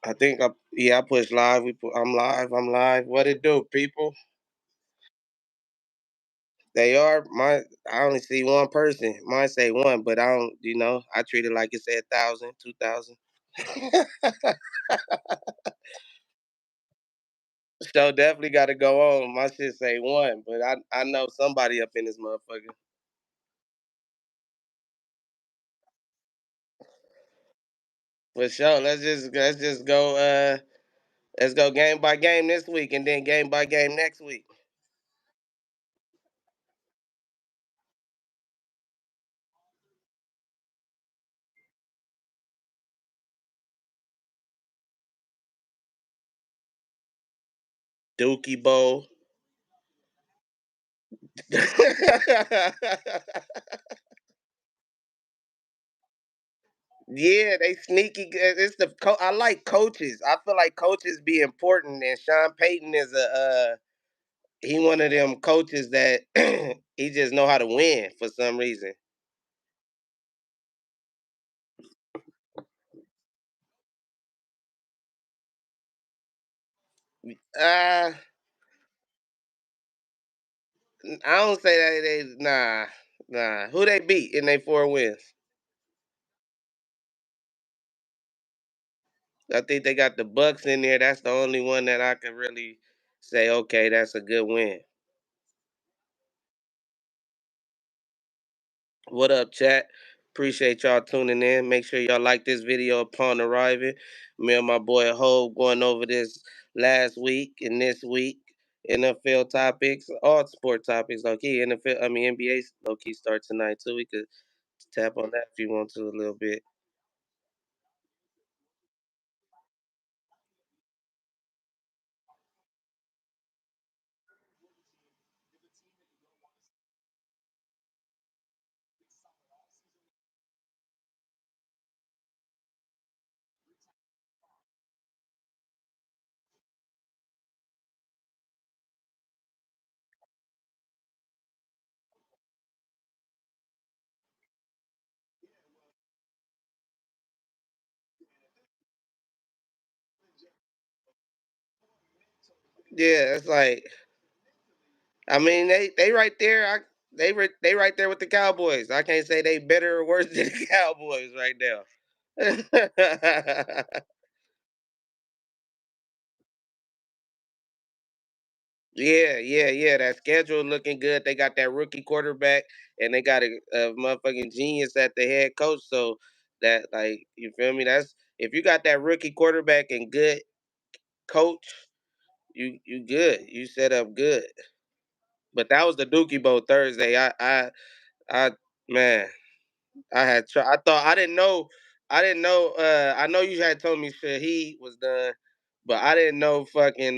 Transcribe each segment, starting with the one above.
I think I pushed live. I'm live. I'm live. What it do, people? They are my. I only see one person. Mine say one, but I don't. I treat it like it said 1,000, 2,000. So definitely got to go on. My shit say one, but I know somebody up in this motherfucker. For sure. Let's just go. Let's go game by game this week, and then game by game next week. Dookie Bowl. Yeah, they sneaky. It's I like coaches. I feel like coaches be important, and Sean Payton is he one of them coaches that he just know how to win for some reason. Uh I don't say that nah. Who they beat in their 4 wins? I think they got the Bucks in there. That's the only one that I can really say, okay, that's a good win. What up, chat? Appreciate y'all tuning in. Make sure y'all like this video upon arriving. Me and my boy Ho going over this last week and this week. NFL topics, all sport topics, low key. NBA low key starts tonight too. We could tap on that if you want to a little bit. Yeah, it's like they right there. They right there with the Cowboys. I can't say they better or worse than the Cowboys right now. Yeah. That schedule looking good. They got that rookie quarterback, and they got a motherfucking genius at the head coach. So that, like, you feel me? That's if you got that rookie quarterback and good coach, you good. You set up good. But that was the Dookie Bowl Thursday. I man, I thought I didn't know. I know you had told me Shaheed was done, but I didn't know fucking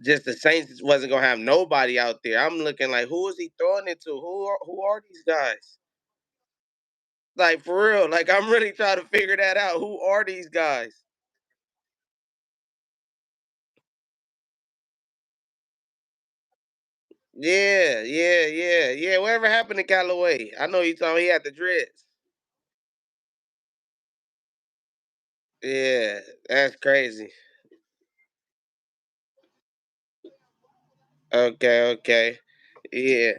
just the Saints wasn't gonna have nobody out there. I'm looking like, who is he throwing it to? Who are these guys? Like, for real. Like, I'm really trying to figure that out. Who are these guys? Yeah. Whatever happened to Callaway? I know you told me he had the dreads. Yeah, that's crazy. Okay. Yeah.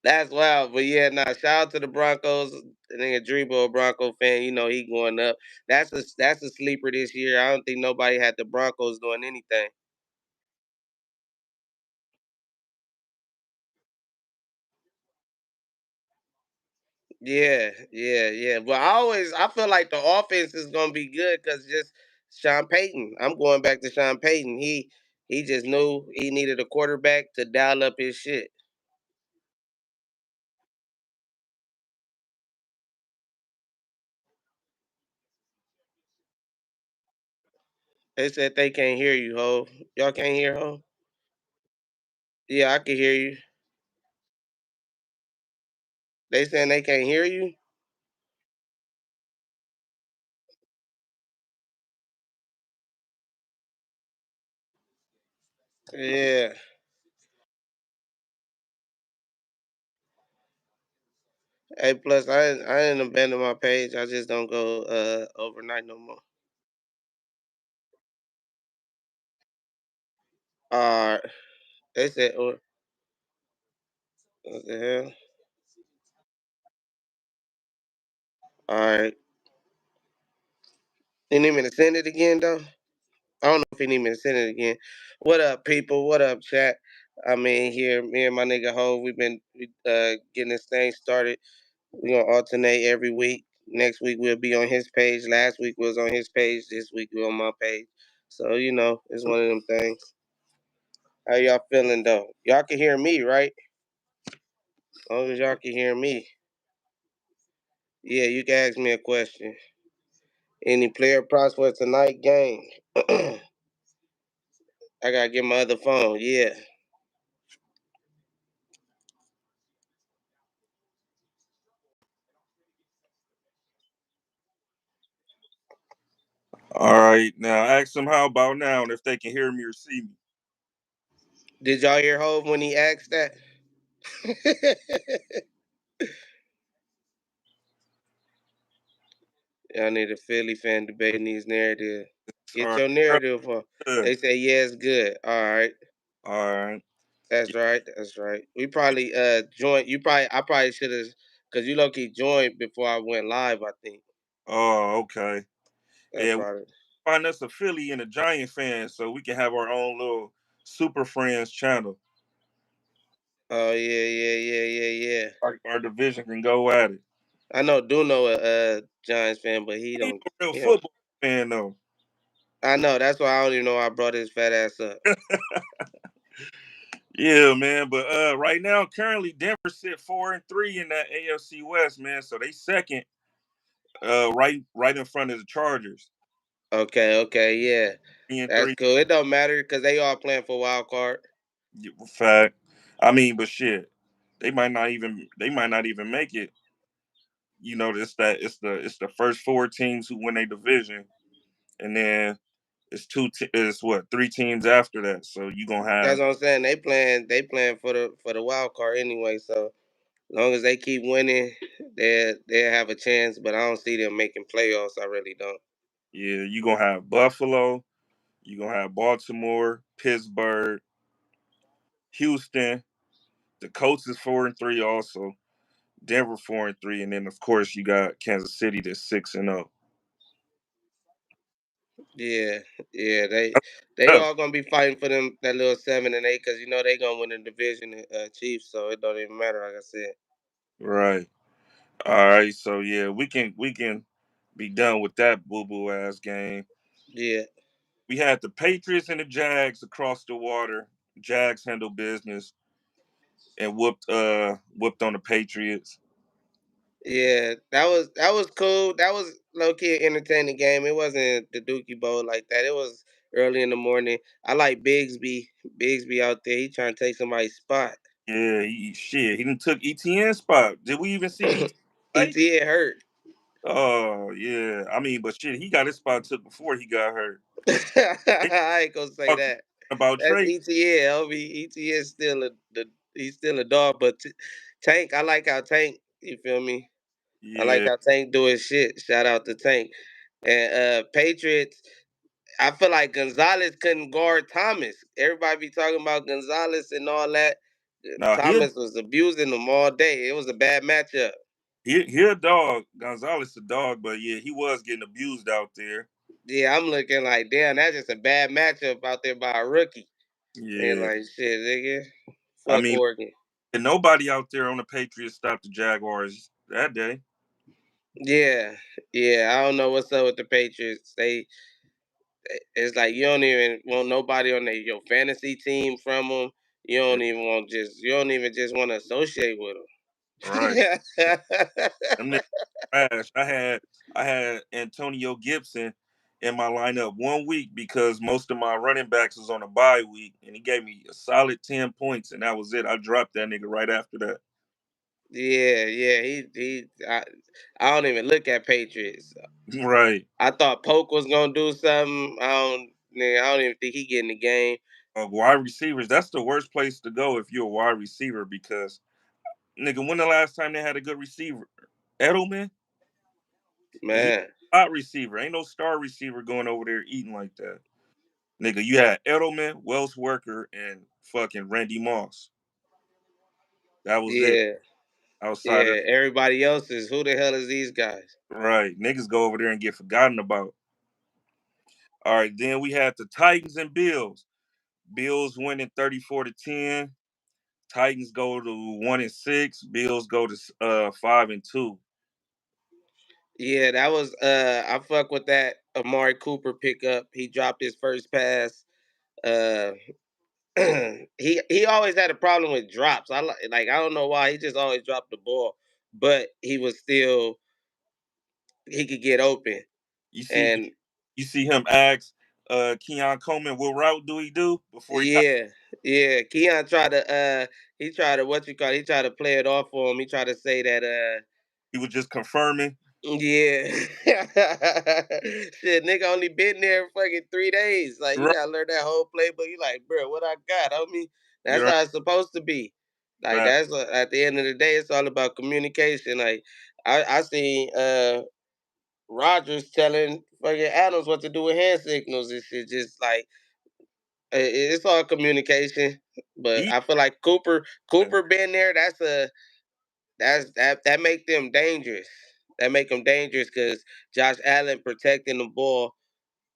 That's wild. But yeah, nah, shout out to the Broncos. I think a Drebo a Bronco fan, he going up. That's a sleeper this year. I don't think nobody had the Broncos doing anything. Yeah. But I feel like the offense is gonna be good because just Sean Payton. I'm going back to Sean Payton. He just knew he needed a quarterback to dial up his shit. They said they can't hear you, ho. Y'all can't hear, ho? Yeah, I can hear you. They saying they can't hear you? Yeah. Hey, plus I didn't abandon my page. I just don't go overnight no more. Alright. They said, what the hell? Alright. You need me to send it again though? I don't know if he need me to send it again. What up, people? What up, chat? I mean, here, me and my nigga Ho, we've been getting this thing started. We gonna alternate every week. Next week we'll be on his page. Last week was on his page. This week we're on my page. So it's one of them things. How y'all feeling though? Y'all can hear me, right? As long as y'all can hear me. Yeah, you can ask me a question. Any player props for tonight game? I gotta get my other phone. Yeah. All right, now ask them how about now and if they can hear me or see me. Did y'all hear Hove when he asked that? Y'all need a Philly fan debating these narratives. All Get right, your narrative on. good. They say yeah, it's good. All right. All right. That's right. That's right. We probably joined. I probably should have, cause you low key joined before I went live. I think Oh, okay. that Yeah, we probably. find us a Philly and a Giant fan so we can have our own little Super Friends channel. Oh yeah, yeah, yeah, yeah, yeah. Our division can go at it. I know Duno a Giants fan, but he I ain't don't. no real He don't. football fan though. I know. That's why I don't even know I brought his fat ass up. Yeah, man. But right now, currently Denver sit 4-3 in that AFC West, man. So they second, right in front of the Chargers. Okay, okay, yeah, 3-3. that's cool. It don't matter because they all playing for wild card. Yeah, fact. I mean, but shit, they might not even make it. It's the first four teams who win a division, and then it's what, three teams after that. So you gonna That's have, what I'm saying. They playing for the wild card anyway. So as long as they keep winning, they have a chance. But I don't see them making playoffs. I really don't. yeah, you gonna have Buffalo, you gonna have Baltimore, Pittsburgh, Houston. The Colts is 4-3 also. Denver 4-3, and then of course you got Kansas City that's 6-0. Yeah, yeah, they Yeah, all gonna be fighting for them that little 7-8 because they gonna win the division, Chiefs. So it don't even matter. Like I said. right. All right, so yeah, we can be done with that boo boo ass game. Yeah, We had the Patriots and the Jags across the water. Jags handled business and whooped on the Patriots. yeah, that was cool. That was low key an entertaining game. It wasn't the Dookie Bowl like that. It was early in the morning. I like Bigsby. Bigsby out there. He trying to take somebody's spot. Yeah, he done took ETN spot. Did we even see ETN play? ETA hurt. Oh yeah, I mean, but shit, he got his spot took before he got hurt. They I ain't gonna say talking that. about That's Trey. ETN. ETN he's still a dog. But Tank, I like how Tank. You feel me? I like Yeah, how Tank do his shit. Shout out to Tank. And Patriots. I feel like Gonzalez couldn't guard Thomas. Everybody be talking about Gonzalez and all that. now Thomas was abusing them all day. It was a bad matchup. he a dog. Gonzalez a dog, but yeah, he was getting abused out there. Yeah, I'm looking like, damn, that's just a bad matchup out there by a rookie. And Yeah, like, shit, nigga, I fuck mean, Oregon. and nobody out there on the Patriots stopped the Jaguars that day. Yeah, yeah, I don't know what's up with the Patriots. It's like you don't even want nobody on your fantasy team from them. You don't even just want to associate with Right. them. Them niggas trash. I had Antonio Gibson in my lineup 1 week because most of my running backs was on a bye week, and he gave me a solid 10 points, and that was it. I dropped that nigga right after that. Yeah, yeah. I don't even look at Patriots. Right. I thought Polk was gonna do something. I don't even think he get in the game. Wide receivers, that's the worst place to go if you're a wide receiver because Nigga, when the last time they had a good receiver? Edelman? He Man. hot receiver. Ain't no star receiver going over there eating like that. Nigga, you had Edelman, Wells Worker, and fucking Randy Moss. That was it. Yeah. Outside of Yeah. Everybody else is who the hell is these guys? right. Niggas go over there and get forgotten about. All right, then we had the Titans and Bills. Bills winning 34-10. Titans go to 1-6. Bills go to 5-2. Yeah, that was I fuck with that Amari Cooper pickup. He dropped his first pass. Uh he always had a problem with drops. Like I don't know why he just always dropped the ball, but he was still he could get open. You see And you see him ask Keon Coleman what route do he do before he got yeah, yeah. Keon tried to he tried to what you call he tried to play it off for him. He tried to say that he was just confirming. yeah. Shit, nigga only been there fucking 3 days. Like you Right, gotta learn that whole playbook. You like, bro, what I got? I mean, you're that's right. how it's supposed to be. Like Fact. that's at the end of the day, it's all about communication. Like I seen Rogers telling fucking Adams what to do with hand signals and shit. Just like it's all communication. But He I feel like Cooper being there, that make them dangerous. That make them dangerous because Josh Allen protecting the ball.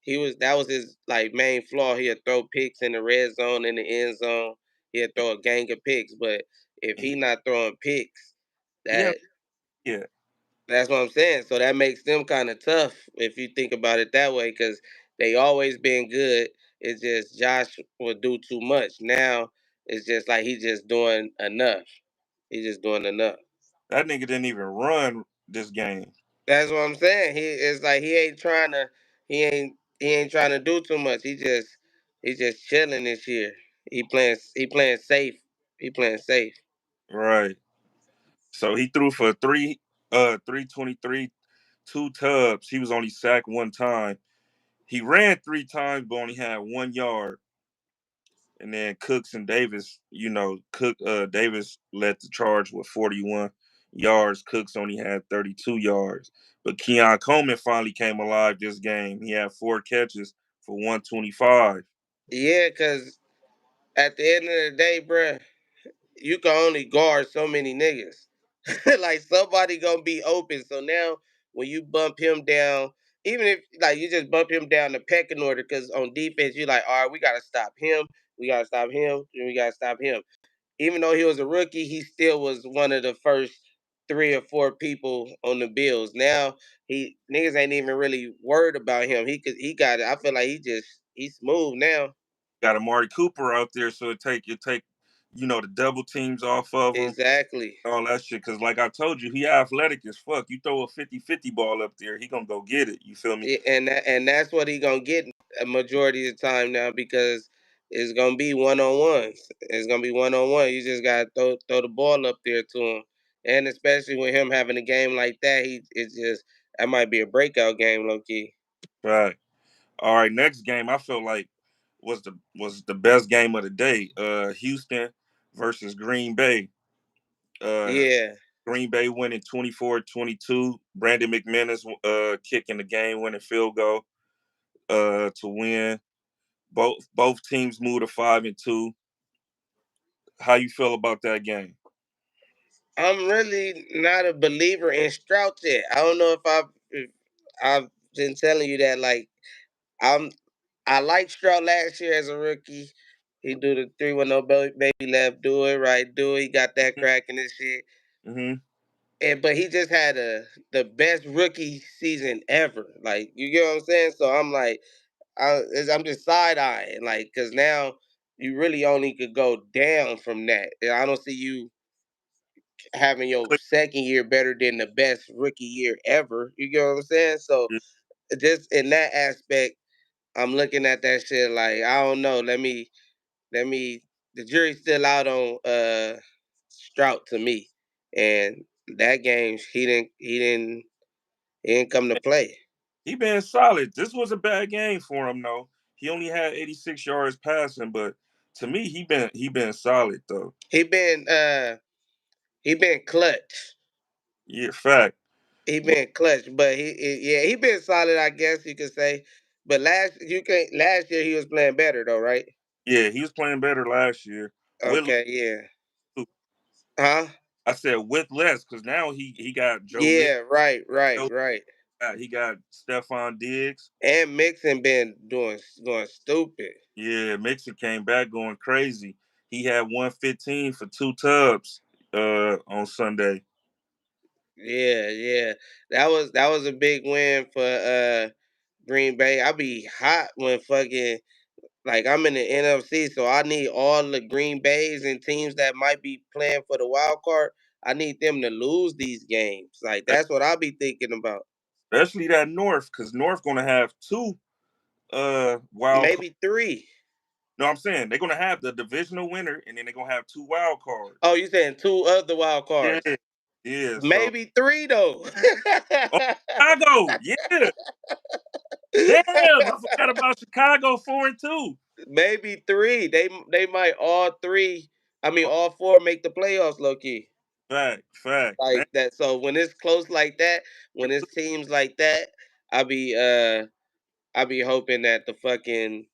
That was his like main flaw. He'd throw picks in the red zone, in the end zone. He'd throw a gang of picks. But if he, he not throwing picks, he had that yeah. that's what I'm saying. So that makes them kind of tough if you think about it that way, because they always been good. It's just Josh will do too much. Now it's just like he's just doing enough. He's just doing enough. That nigga didn't even run this game. That's what I'm saying. He it's like he ain't trying to do too much. He just chilling this year. He playing safe. He playing safe. Right. So he threw for 323, two tubs. He was only sacked one time. He ran three times but only had 1 yard. And then Cooks and Davis, Davis led the charge with 41 yards. Cooks only had 32 yards. But Keon Coleman finally came alive this game. He had 4 catches for 125. Yeah, cause at the end of the day, bruh, you can only guard so many niggas. Like somebody gonna be open. So now when you bump him down, even if like you just bump him down the pecking order, because on defense you're like, all right, we gotta stop him, we gotta stop him, and we gotta stop him. Even though he was a rookie, he still was one of the first 3 or 4 people on the Bills. Now he niggas ain't even really worried about him. He got it. I feel like he's smooth now. Got Amari Cooper out there, so it take the double teams off of him, Exactly. all that shit. Cause like I told you, he athletic as fuck. You throw a 50-50 ball up there, he gonna go get it. You feel me? And that's what he gonna get a majority of the time now, because it's gonna be one on ones. It's gonna be one on one. You just gotta throw the ball up there to him, and especially with him having a game like that, it's just that might be a breakout game, low key. Right. All right, next game I felt like was the best game of the day. Houston versus Green Bay. Uh Yeah, Green Bay winning 24-22. Brandon McManus kicking the game winning field goal to win. Both teams moved to 5-2. How you feel about that game? I'm really not a believer in Stroud yet. I don't know if I've been telling you that. Like I'm I liked Stroud last year as a rookie. He do the 3-1 baby left, do it right, do it. He got that crack in his shit. Mm-hmm. But he just had the best rookie season ever. Like you get what I'm saying? So I'm like, I'm just side eyeing, like, because now you really only could go down from that. And I don't see you having your second year better than the best rookie year ever. You get what I'm saying? So just in that aspect, I'm looking at that shit like I don't know. Let me. The jury's still out on Strout to me, and that game he didn't come to play. He been solid. This was a bad game for him though. He only had 86 yards passing, but to me he been solid though. He been He been clutch. Yeah, fact. He But been clutch, but yeah, he been solid, I guess you could say. But last year he was playing better though, right? yeah, he was playing better last year. With Okay, yeah. less, Huh? I said with less because now he got Joe Mix. Yeah, right. He got Stephon Diggs. And Mixon been doing going stupid. Yeah, Mixon came back going crazy. He had 115 for 2 tubs on Sunday. Yeah. That was a big win for Green Bay. I be hot when fucking like I'm in the NFC, so I need all the Green Bays and teams that might be playing for the wild card. I need them to lose these games. Like that's what I be thinking about. Especially that North, because North gonna have two wild cards. Maybe three. No, I'm saying they're gonna have the divisional winner and then they're gonna have two wild Oh, cards. you saying two of the wild Yeah. cards? Yeah. So Maybe three though. oh, Chicago, yeah. Damn, I forgot about Chicago 4-2. Maybe three. They might all three. I mean, Oh, all four make the playoffs. Low key fact. like that. So when it's close like that, when it's teams like that, I be uh I be hoping that the fucking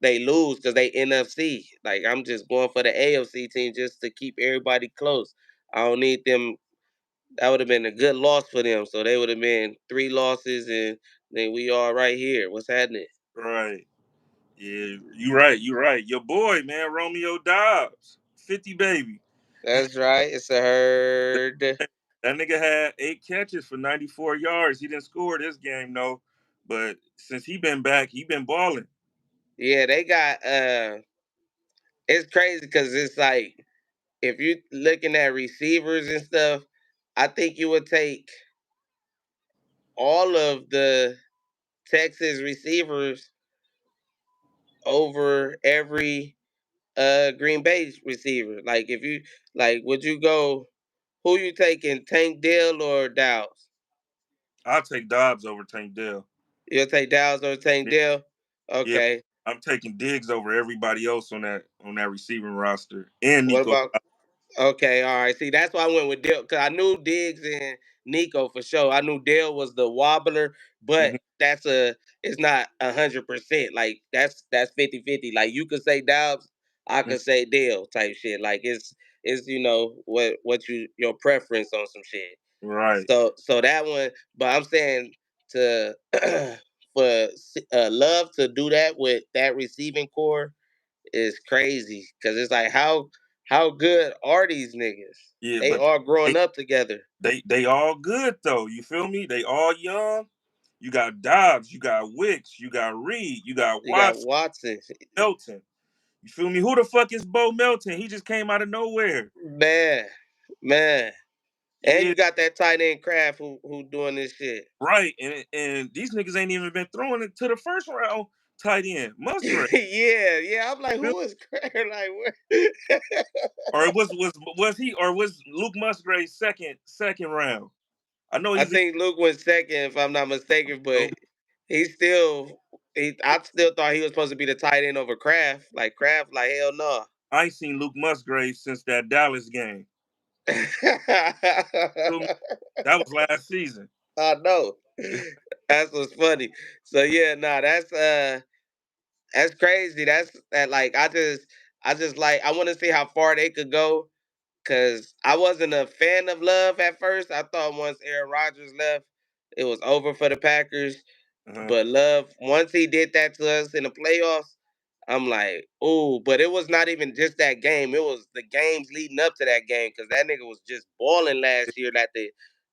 they lose because they NFC. Like I'm just going for the AFC team just to keep everybody close. I don't need them. That would have been a good loss for them. So they would have been three losses, and then we are right here. What's happening? Right. Yeah, you right. You right. Your boy, man, Romeo Dobbs, 50 baby. That's right. It's a herd. That nigga had 8 catches for 94 yards. He didn't score this game, no. But since he been back, he been balling. Yeah, they got. It's crazy because it's like if you looking at receivers and stuff, I think you would take all of the Texas receivers over every Green Bay receiver. Like if you like, would you go? Who you taking, Tank Dell or Dowds? I'll take Dobbs over Tank Dell. You'll take Dowds or Tank Yeah, Dell? yeah. Okay. I'm taking Diggs over everybody else on that receiving roster. And What Nico. about Okay, all right. See, that's why I went with Dale because I knew Diggs and Nico for sure. I knew Dale was the wobbler, but Mhm. it's not 100%. Like that's 50-50. Like you could say Dobbs, I Mhm. could say Dale type shit. Like it's what your preference on some shit. Right. So that one, but I'm saying to for Love to do that with that receiving core is crazy because it's like how good are these niggas? Yeah, They but all they, growing up together. they all good though. You feel me? They all young. You got Dobbs, you got Wicks, you got Reed, you got You got Watson, Watson, Melton. You feel me? Who the fuck is Bo Melton? He just came out of nowhere. man, man, and Yeah, you got that tight end Kraft who doing this shit. right. And these niggas ain't even been throwing it to the first round tight end, Musgrave. Yeah. I'm like, Feel me? who is Kraft? Like, where? Or it was he or was Luke Musgrave second round? I know I he's think Luke went second, if I'm not mistaken, but either. he still. I still thought he was supposed to be the tight end over Kraft. Like Kraft, like hell no. I ain't seen Luke Musgrave since that Dallas game. Feel me? That was last season. I know. That's what's funny. So yeah, nah, that's crazy. That's that like I just like I want to see how far they could go because I wasn't a fan of Love at first. I thought once Aaron Rodgers left, it was over for the Packers. Uh-huh. But Love, once he did that to us in the playoffs, I'm like, ooh. But it was not even just that game. It was the games leading up to that game because that nigga was just balling last year.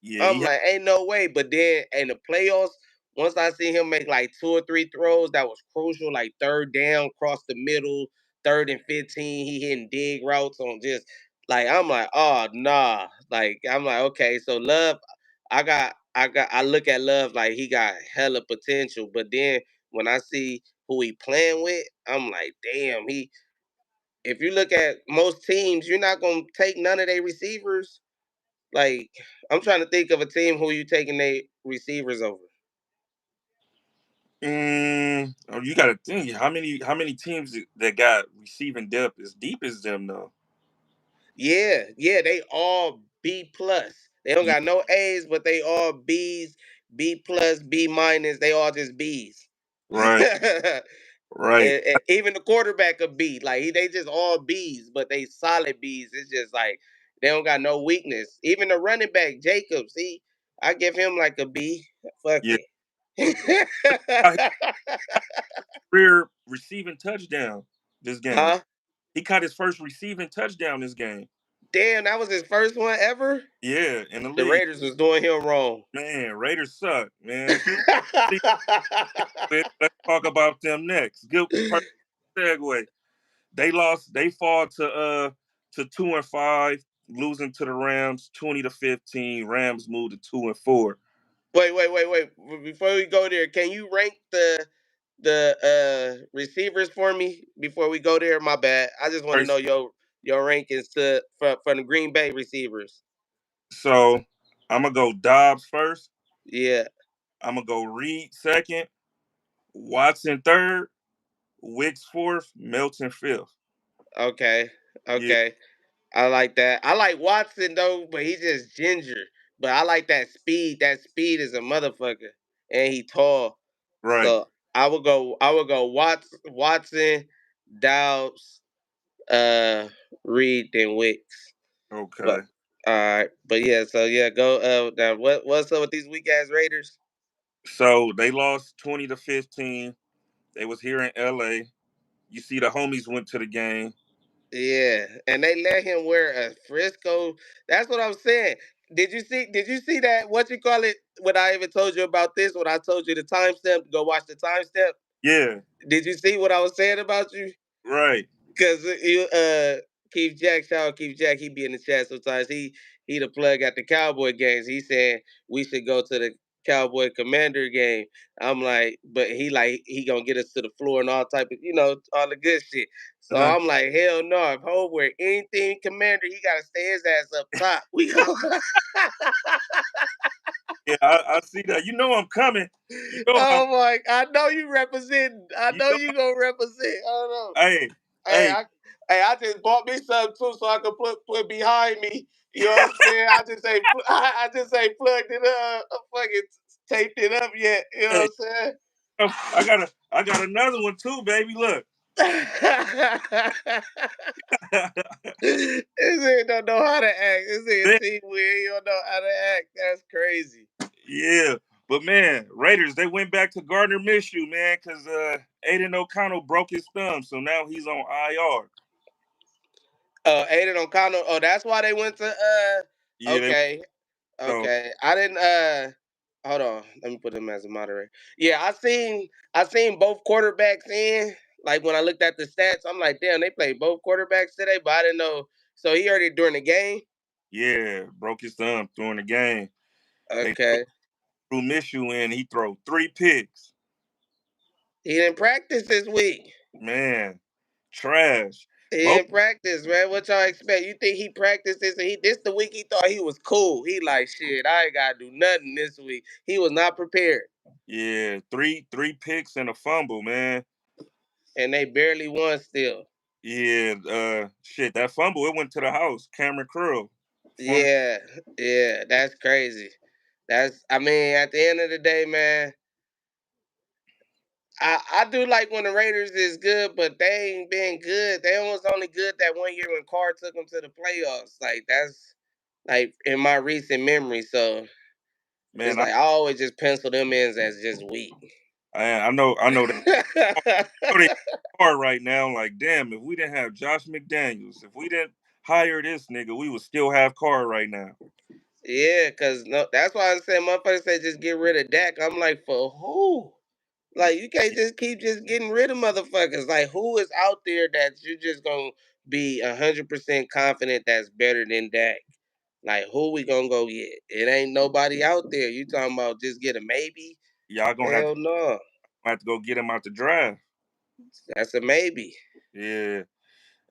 Yeah, I'm like, ain't no way. But then in the playoffs, once I see him make like two or three throws that was crucial, like third down, cross the middle, 3rd and 15, he hitting dig routes on just like I'm like, oh nah. Like I'm like, okay, so Love, I look at Love like he got hella potential. But then when I see who he playing with, I'm like, damn, if you look at most teams, you're not gonna take none of their receivers like, I'm trying to think of a team who you taking their receivers over. you got to think how many teams that got receiving depth as deep as them though. Yeah, they all B plus. They don't Yeah, got no A's, but they all B's, B plus, B minus. They all just B's. right, right. And even the quarterback a B. Like they just all B's, but they solid B's. It's just like they don't got no weakness. Even the running back Jacobs, I give him like a B. Fuck Yeah, it. his career receiving touchdown this game. Huh? He caught his first receiving touchdown this game. Damn, that was his first one ever. Yeah, in the The league. Raiders was doing him wrong. Man, Raiders suck, man. Let's talk about them next. Good perfect segue. They lost. They fall to 2-5, losing to the Rams 20-15. Rams moved to 2-4. Wait. Before we go there, can you rank the receivers for me before we go there? My bad. I just want to know First, your rankings for the Green Bay receivers. so I'm gonna go Dobbs first. Yeah. I'm gonna go Reed second, Watson third, Wicks fourth, Melton fifth. Okay. Yeah, Okay. I like that. I like Watson though, but he's just ginger. But I like that speed. That speed is a motherfucker, and he tall. right. So I would go Watson, Doubs, Reed, and Wicks. Okay. But all right, but yeah. So yeah, go. Now what's up with these weak ass Raiders? So they lost 20-15. They was here in LA. You see the homies went to the game. Yeah, and they let him wear a Frisco. That's what I'm saying. Did you see that? What you call it? When I even told you about this, when I told you the timestamp, go watch the timestamp. Yeah, Did you see what I was saying about you? right. Because you Keith Jack, shout out Keith Jack, he be in the chat sometimes. He the plug at the Cowboy games. He saying we should go to the Cowboy Commander game. I'm like, but he gonna get us to the floor and all type of all the good shit. So Uh, I'm like, hell no. If Hove wear anything Commander, he gotta stay his ass up top. We go. yeah, I see that. You know I'm coming. You know I'm. Oh my! I know you representing. I You know know. you gonna represent. Oh no. Hey, Hey, hey. I just bought me something too, so I can put behind me. You know what I'm saying? I just ain't plugged it up, fucking taped it up yet. You know Hey, what I'm I got another one too, baby. Look. saying? This nigga don't know how to act. This nigga Man, team weird. He don't know how to act. That's crazy. yeah, but man, Raiders they went back to Gardner Minshew, man, because Aiden O'Connell broke his thumb, so now he's on IR. Aiden O'Connell. Oh, that's why they went to Yeah, they okay. so Okay. I didn't hold on. Let me put him as a moderator. Yeah, I seen both quarterbacks in. Like when I looked at the stats, I'm like, damn, they played both quarterbacks today, but I didn't know. So he already during the game. yeah broke his thumb during the game. They Okay. threw Minshew in. He threw 3 picks. He didn't practice this week. Man, trash. He Both. didn't practice, man. What y'all expect? You think he practiced this? And this the week he thought he was cool. He like shit. I ain't gotta do nothing this week. He was not prepared, Yeah, three picks and a fumble, man. and they barely won still. Yeah, shit, that fumble it went to the house. Cameron Curl, former. Yeah, yeah, that's crazy. I mean, at the end of the day, man, I do like when the Raiders is good, but they ain't been good. They was only good that one year when Carr took them to the playoffs. Like that's like in my recent memory. So it's Man, like I always just pencil them in as just weak. I know they are right now. Like, damn, if we didn't have Josh McDaniels, if we didn't hire this nigga, we would still have Carr right now. Yeah, cause no, that's why I said motherfuckers say just get rid of Dak. I'm like, for who? Like you can't just keep just getting rid of motherfuckers. Like who is out there that you just gonna be 100% confident that's better than Dak? Like who we gonna go get? It ain't nobody out there. You talking about just get a maybe? Y'all Hell no, gonna have to go get him out the draft. that's a maybe. Yeah.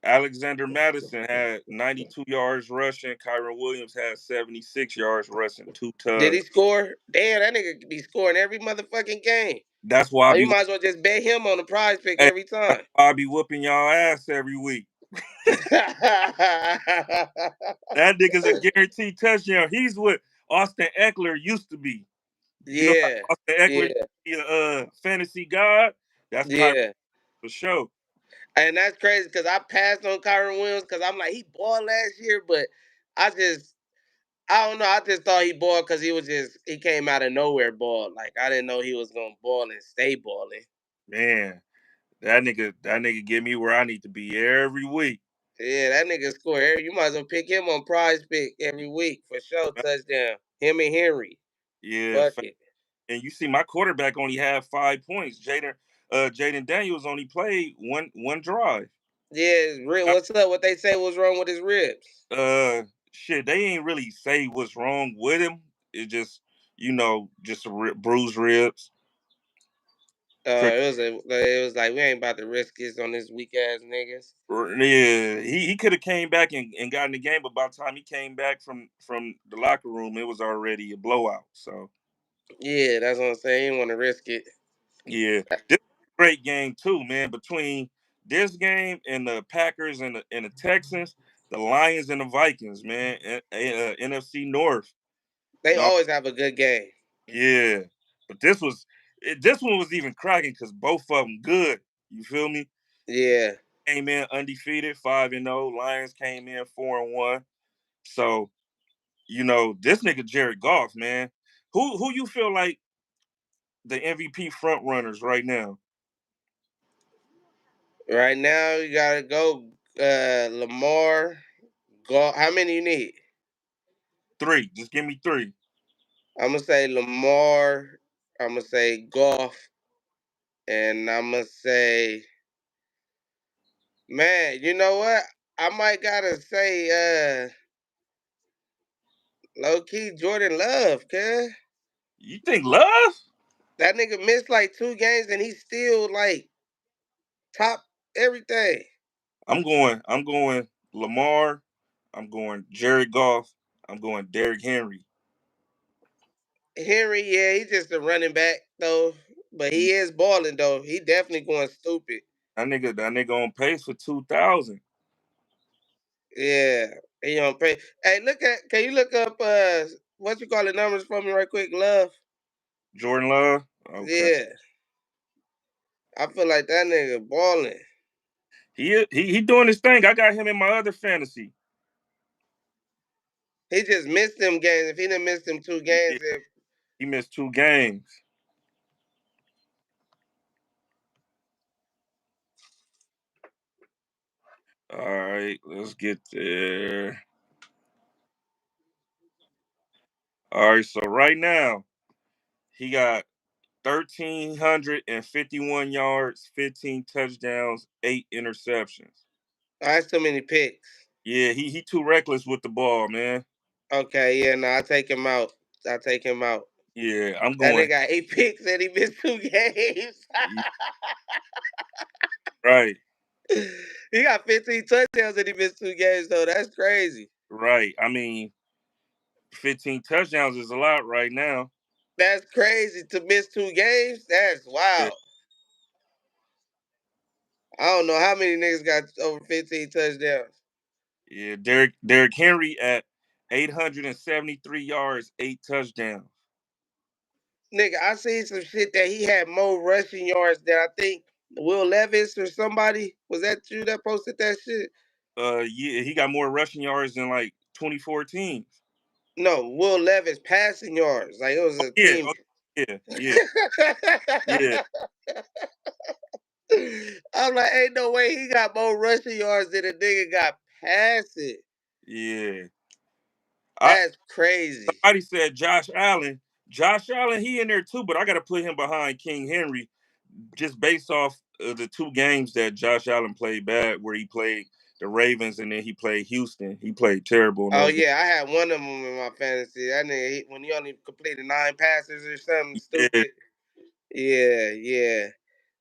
Alexander Madison had 92 yards rushing. Kyron Williams had 76 yards rushing, 2 Did he tugs. score? Damn, that nigga be scoring every motherfucking game. That's why I Oh, you be might as well just bet him on the prize pick hey, every that's time. why I be whooping y'all ass every week. That nigga's a guaranteed touchdown. He's what Austin Eckler used to be. You know how Yeah, Austin Eckler yeah, be a fantasy god? That's Kyrie yeah. for sure. And that's crazy because I passed on Kyron Williams because I'm like, he balled last year, but I just, I don't know. I just thought he balled because he came out of nowhere ball. Like, I didn't know he was going to ball and stay balling. Man, that nigga get me where I need to be every week. Yeah, that nigga score. You might as well pick him on prize pick every week for sure. Touchdown. Him and Henry. Yeah, Fuck it. and you see my quarterback only had 5 points. Jaden Daniels only played one drive. Yeah, what's up? What they say was wrong with his ribs? Shit, they ain't really say what's wrong with him. It just, just bruised ribs. Pretty, It was like we ain't about to risk this on this weak ass niggas. yeah, he could have came back and got in the game, but by the time he came back from the locker room, it was already a blowout. So Yeah, that's what I'm saying. He didn't want to risk it. yeah, this is a great game too, man. Between this game and the Packers and the Texans, the Lions and the Vikings, man, NFC North. They Dog, always have a good game. yeah, but this one was even cracking because both of them good. You feel me? Yeah. Came in undefeated, 5-0. Lions came in 4-1. So this nigga Jared Goff, man. Who you feel like the MVP front runners right now? Right now, you gotta go Lamar. How many you need? Three. Just give me three. I'm gonna say Lamar. I'm gonna say Golf, and I'm gonna say, man. You know what? I might gotta say, low key Jordan Love, cuz You think Love? that nigga missed like 2 games and he's still like top everything. I'm going Lamar. I'm going Jared Goff. I'm going Derrick Henry. Henry, yeah, he's just a running back though, but he is balling though. He definitely going stupid. That nigga on pace for 2,000. Yeah, he on pay. Hey, can you look up what you call the numbers for me right quick, Love? Jordan Love. Okay. Yeah, I feel like that nigga balling. He doing his thing. I got him in my other fantasy. He just missed them games. If he didn't miss them 2 games, Yeah, he missed 2 games. All right, let's get there. All right, so right now he got 1,351 yards, 15 touchdowns, 8 interceptions. that's too many picks. Yeah, he too reckless with the ball, man. Okay, yeah, no, I take him out. I take him out. Yeah, I'm That going nigga got 8 picks and he missed 2 games. right, He got 15 touchdowns and he missed 2 games though. That's crazy. right. I mean, 15 touchdowns is a lot right now. That's crazy to miss 2 games. That's Yeah, wild. I don't know how many niggas got over 15 touchdowns. yeah. Derrick Henry at 873 yards, 8 touchdowns. Nigga, I seen some shit that he had more rushing yards than I think Will Levis or somebody. Was that you that posted that shit? Yeah, he got more rushing yards than like 2014. No, Will Levis passing yards. Like it was a Yeah, team. yeah, yeah, yeah, I'm like, ain't no way he got more rushing yards than a nigga got passing. yeah. I That's crazy. Somebody said Josh Allen. Josh Allen, he in there too, but I got to put him behind King Henry just based off of the 2 games that Josh Allen played bad, where he played the Ravens and then he played Houston. He played terrible in Oh those games. yeah, I had one of them in my fantasy. That nigga, when he only completed 9 passes or something Yeah, stupid. Yeah, yeah,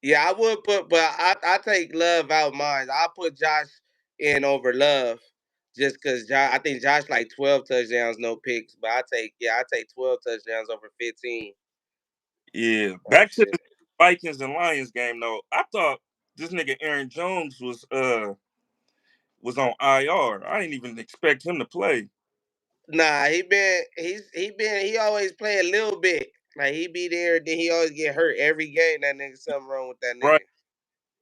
yeah. I would put, but I take Love out mine. I put Josh in over Love, just because I think Josh like 12 touchdowns, no picks. But I take 12 touchdowns over 15. yeah. Oh Back to shit. the Vikings and Lions game though. I thought this nigga Aaron Jones was was on IR. I didn't even expect him to play. Nah, he always play a little bit. Like he be there, then he always get hurt every game. That nigga, something wrong with that Right nigga.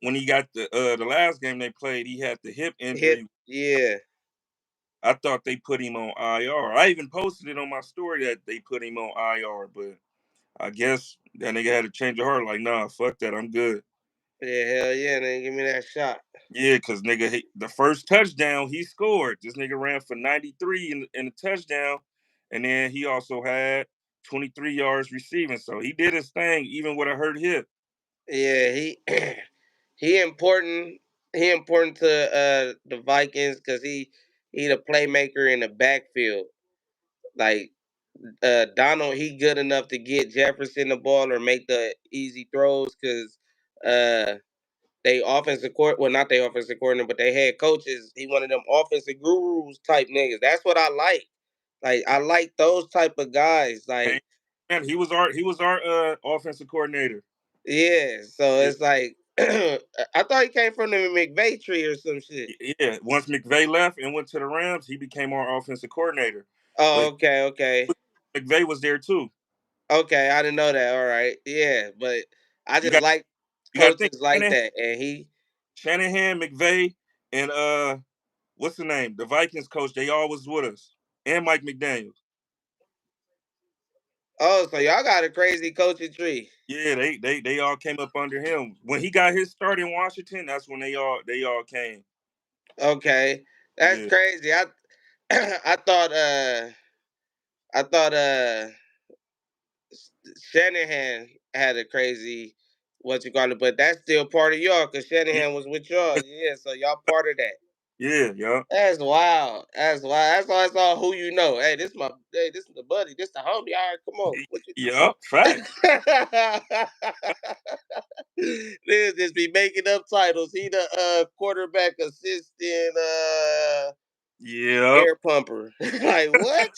when he got the last game they played, he had the hip Hit, injury. yeah, I thought they put him on IR. I even posted it on my story that they put him on IR, but I guess that nigga had to change of heart. Like, nah, fuck that. I'm good. yeah, hell yeah, nigga, give me that shot. Yeah, cause nigga, the first touchdown he scored. This nigga ran for 93 in the touchdown, and then he also had 23 yards receiving. So he did his thing, even with a hurt hip. Yeah, he he important. He important to the Vikings because he the playmaker in the backfield. Like Donald, he good enough to get Jefferson the ball or make the easy throws because uh they offensive court well not they offensive coordinator but they head coaches. He one of them offensive gurus type niggas. That's what I like. Like I like those type of guys. Okay, Like man, he was our offensive coordinator. yeah, so Yeah, it's like I thought he came from the McVay tree or some shit. yeah. Once McVay left and went to the Rams, he became our offensive coordinator. Oh, But okay, okay. McVay was there too. Okay, I didn't know that. All right. Yeah, but I You just got like you got to think coaches like Shanahan, that. And he Shanahan, McVay, and what's the name? The Vikings coach. They all was with us, and Mike McDaniels. oh, so y'all got a crazy coaching tree. Yeah, they all came up under him. When he got his start in Washington, that's when they all came. Okay. That's Yeah. crazy. I thought I thought Shanahan had a crazy what you call it, but that's still part of y'all because Yeah, Shanahan was with y'all. Yeah, so y'all part of that. yeah. That's wild. That's wild. That's all who you know. Hey, this is the buddy. This the homie. All right, come on. What you Yeah, facts. Niggas just be making up titles. He the quarterback assistant Yeah. air pumper. Like what?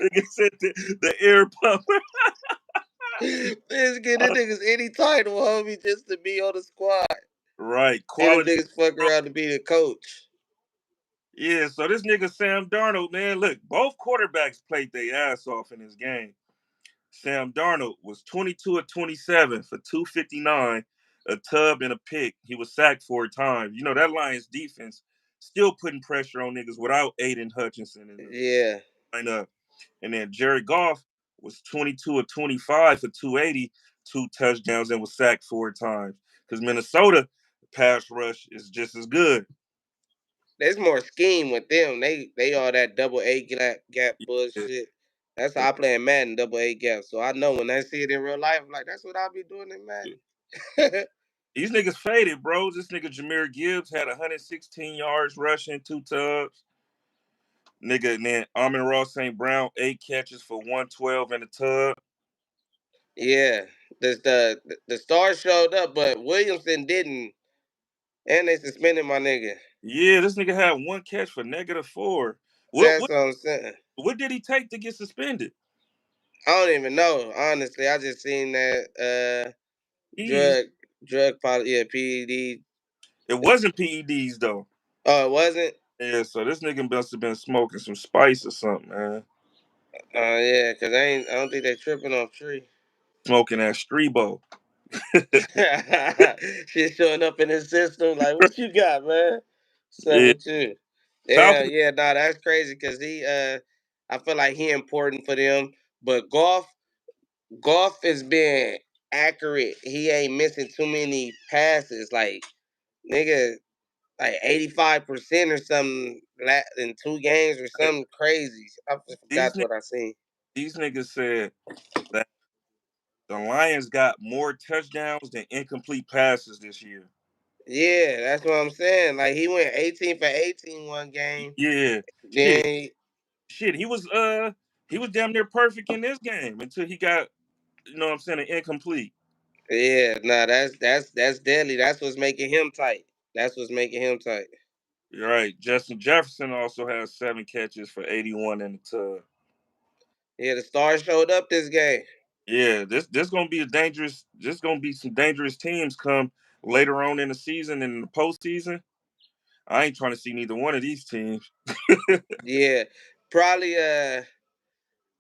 Nigga said the air pumper. This get the niggas any title, homie, just to be on the squad. Right. And them Quality. niggas fuck around to be the coach. Yeah, so this nigga Sam Darnold, man, look, both quarterbacks played their ass off in this game. Sam Darnold was 22 of 27 for 259, a tub and a pick. He was sacked 4 times. You know, that Lions defense still putting pressure on niggas without Aiden Hutchinson in the Yeah. lineup. And then Jared Goff was 22 of 25 for 280, 2 touchdowns, and was sacked 4 times. Because Minnesota pass rush is just as good. There's more scheme with them. They all that double A gap Yeah. bullshit. That's how I play in Madden, double A gap. So I know when I see it in real life, I'm like, that's what I'll be doing in Madden. These niggas faded, bro. This nigga Jameer Gibbs had 116 yards rushing, 2 tubs. Nigga, and then Amon Ross St. Brown, 8 catches for 112 in the tub. Yeah. The stars showed up, but Williamson didn't. And they suspended my nigga. Yeah, this nigga had 1 catch for -4. What That's what what I'm saying. what did he take to get suspended? I don't even know. Honestly, I just seen that He's drug yeah, PED. it wasn't PEDs though. Oh, it wasn't? Yeah, so this nigga must have been smoking some spice or something, man. Yeah, cause I don't think they tripping off tree. Smoking that Strebo. Shit showing up in his system. Like, what you got, man? What's up Yeah, with you? Yeah, Falcons. yeah, nah, that's crazy because I feel like he important for them. But golf is being accurate. He ain't missing too many passes. Like, nigga, like 85% or something in 2 games or something crazy. I just These forgot niggas, what I seen. these niggas said that the Lions got more touchdowns than incomplete passes this year. Yeah, that's what I'm saying. Like he went 18 for 18 one game. Yeah, shit, Then shit. He was damn near perfect in this game until he got, what I'm saying, an incomplete. yeah, nah, that's deadly. That's what's making him tight. That's what's making him tight. You're right. Justin Jefferson also has 7 catches for 81 in the tub. Yeah, the stars showed up this game. Yeah, this gonna be a dangerous. This gonna be some dangerous teams come. later on in the season and in the postseason, I ain't trying to see neither one of these teams. Yeah, probably.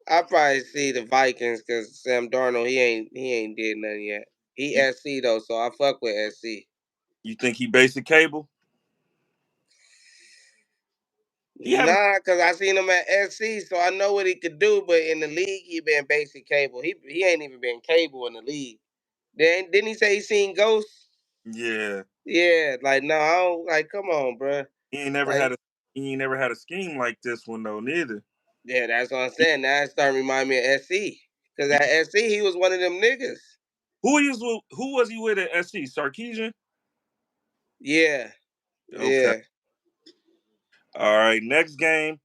I probably see the Vikings because Sam Darnold he ain't did nothing yet. He You, SC though, so I fuck with SC. you think he basic cable? He haven't. Nah, cause I seen him at SC, so I know what he could do. But in the league, he been basic cable. He ain't even been cable in the league. Then didn't he say he seen ghosts? Yeah, Yeah, like no, I don't, like come on, bro. he ain't never had Like a. He ain't never had a scheme like this one though. Neither. yeah, that's what I'm He, saying. Now it starting to remind me of SC. Cause at SC he was one of them niggas. who was he with at SC? Sarkeesian. Yeah, Okay. yeah. All right. Next game,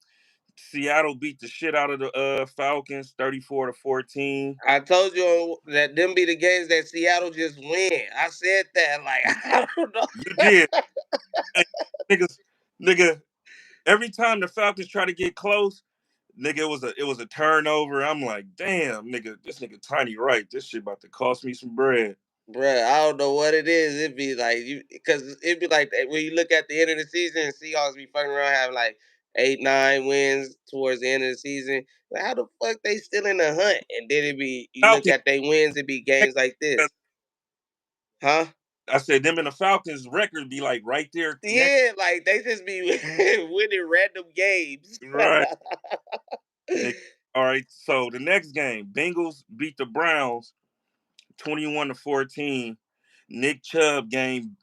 Seattle beat the shit out of the Falcons, 34-14. I told you that them be the games that Seattle just win. I said that like I don't know. You did, hey, niggas, nigga. Every time the Falcons try to get close, nigga, it was a turnover. I'm like, damn, nigga, this nigga Tiny right. This shit about to cost me some bread. Bruh, I don't know what it is. It'd be like you because it'd be like that when you look at the end of the season and Seahawks be fucking around having like 8, 9 wins towards the end of the season. Like how the fuck they still in the hunt? And then it be you look Falcons. at they wins, it be games like this. Huh? I said them and the Falcons record be like right there next. Yeah, like they just be winning random games. Right. Nigga. All right. So the next game, Bengals beat the Browns 21-14. Nick Chubb game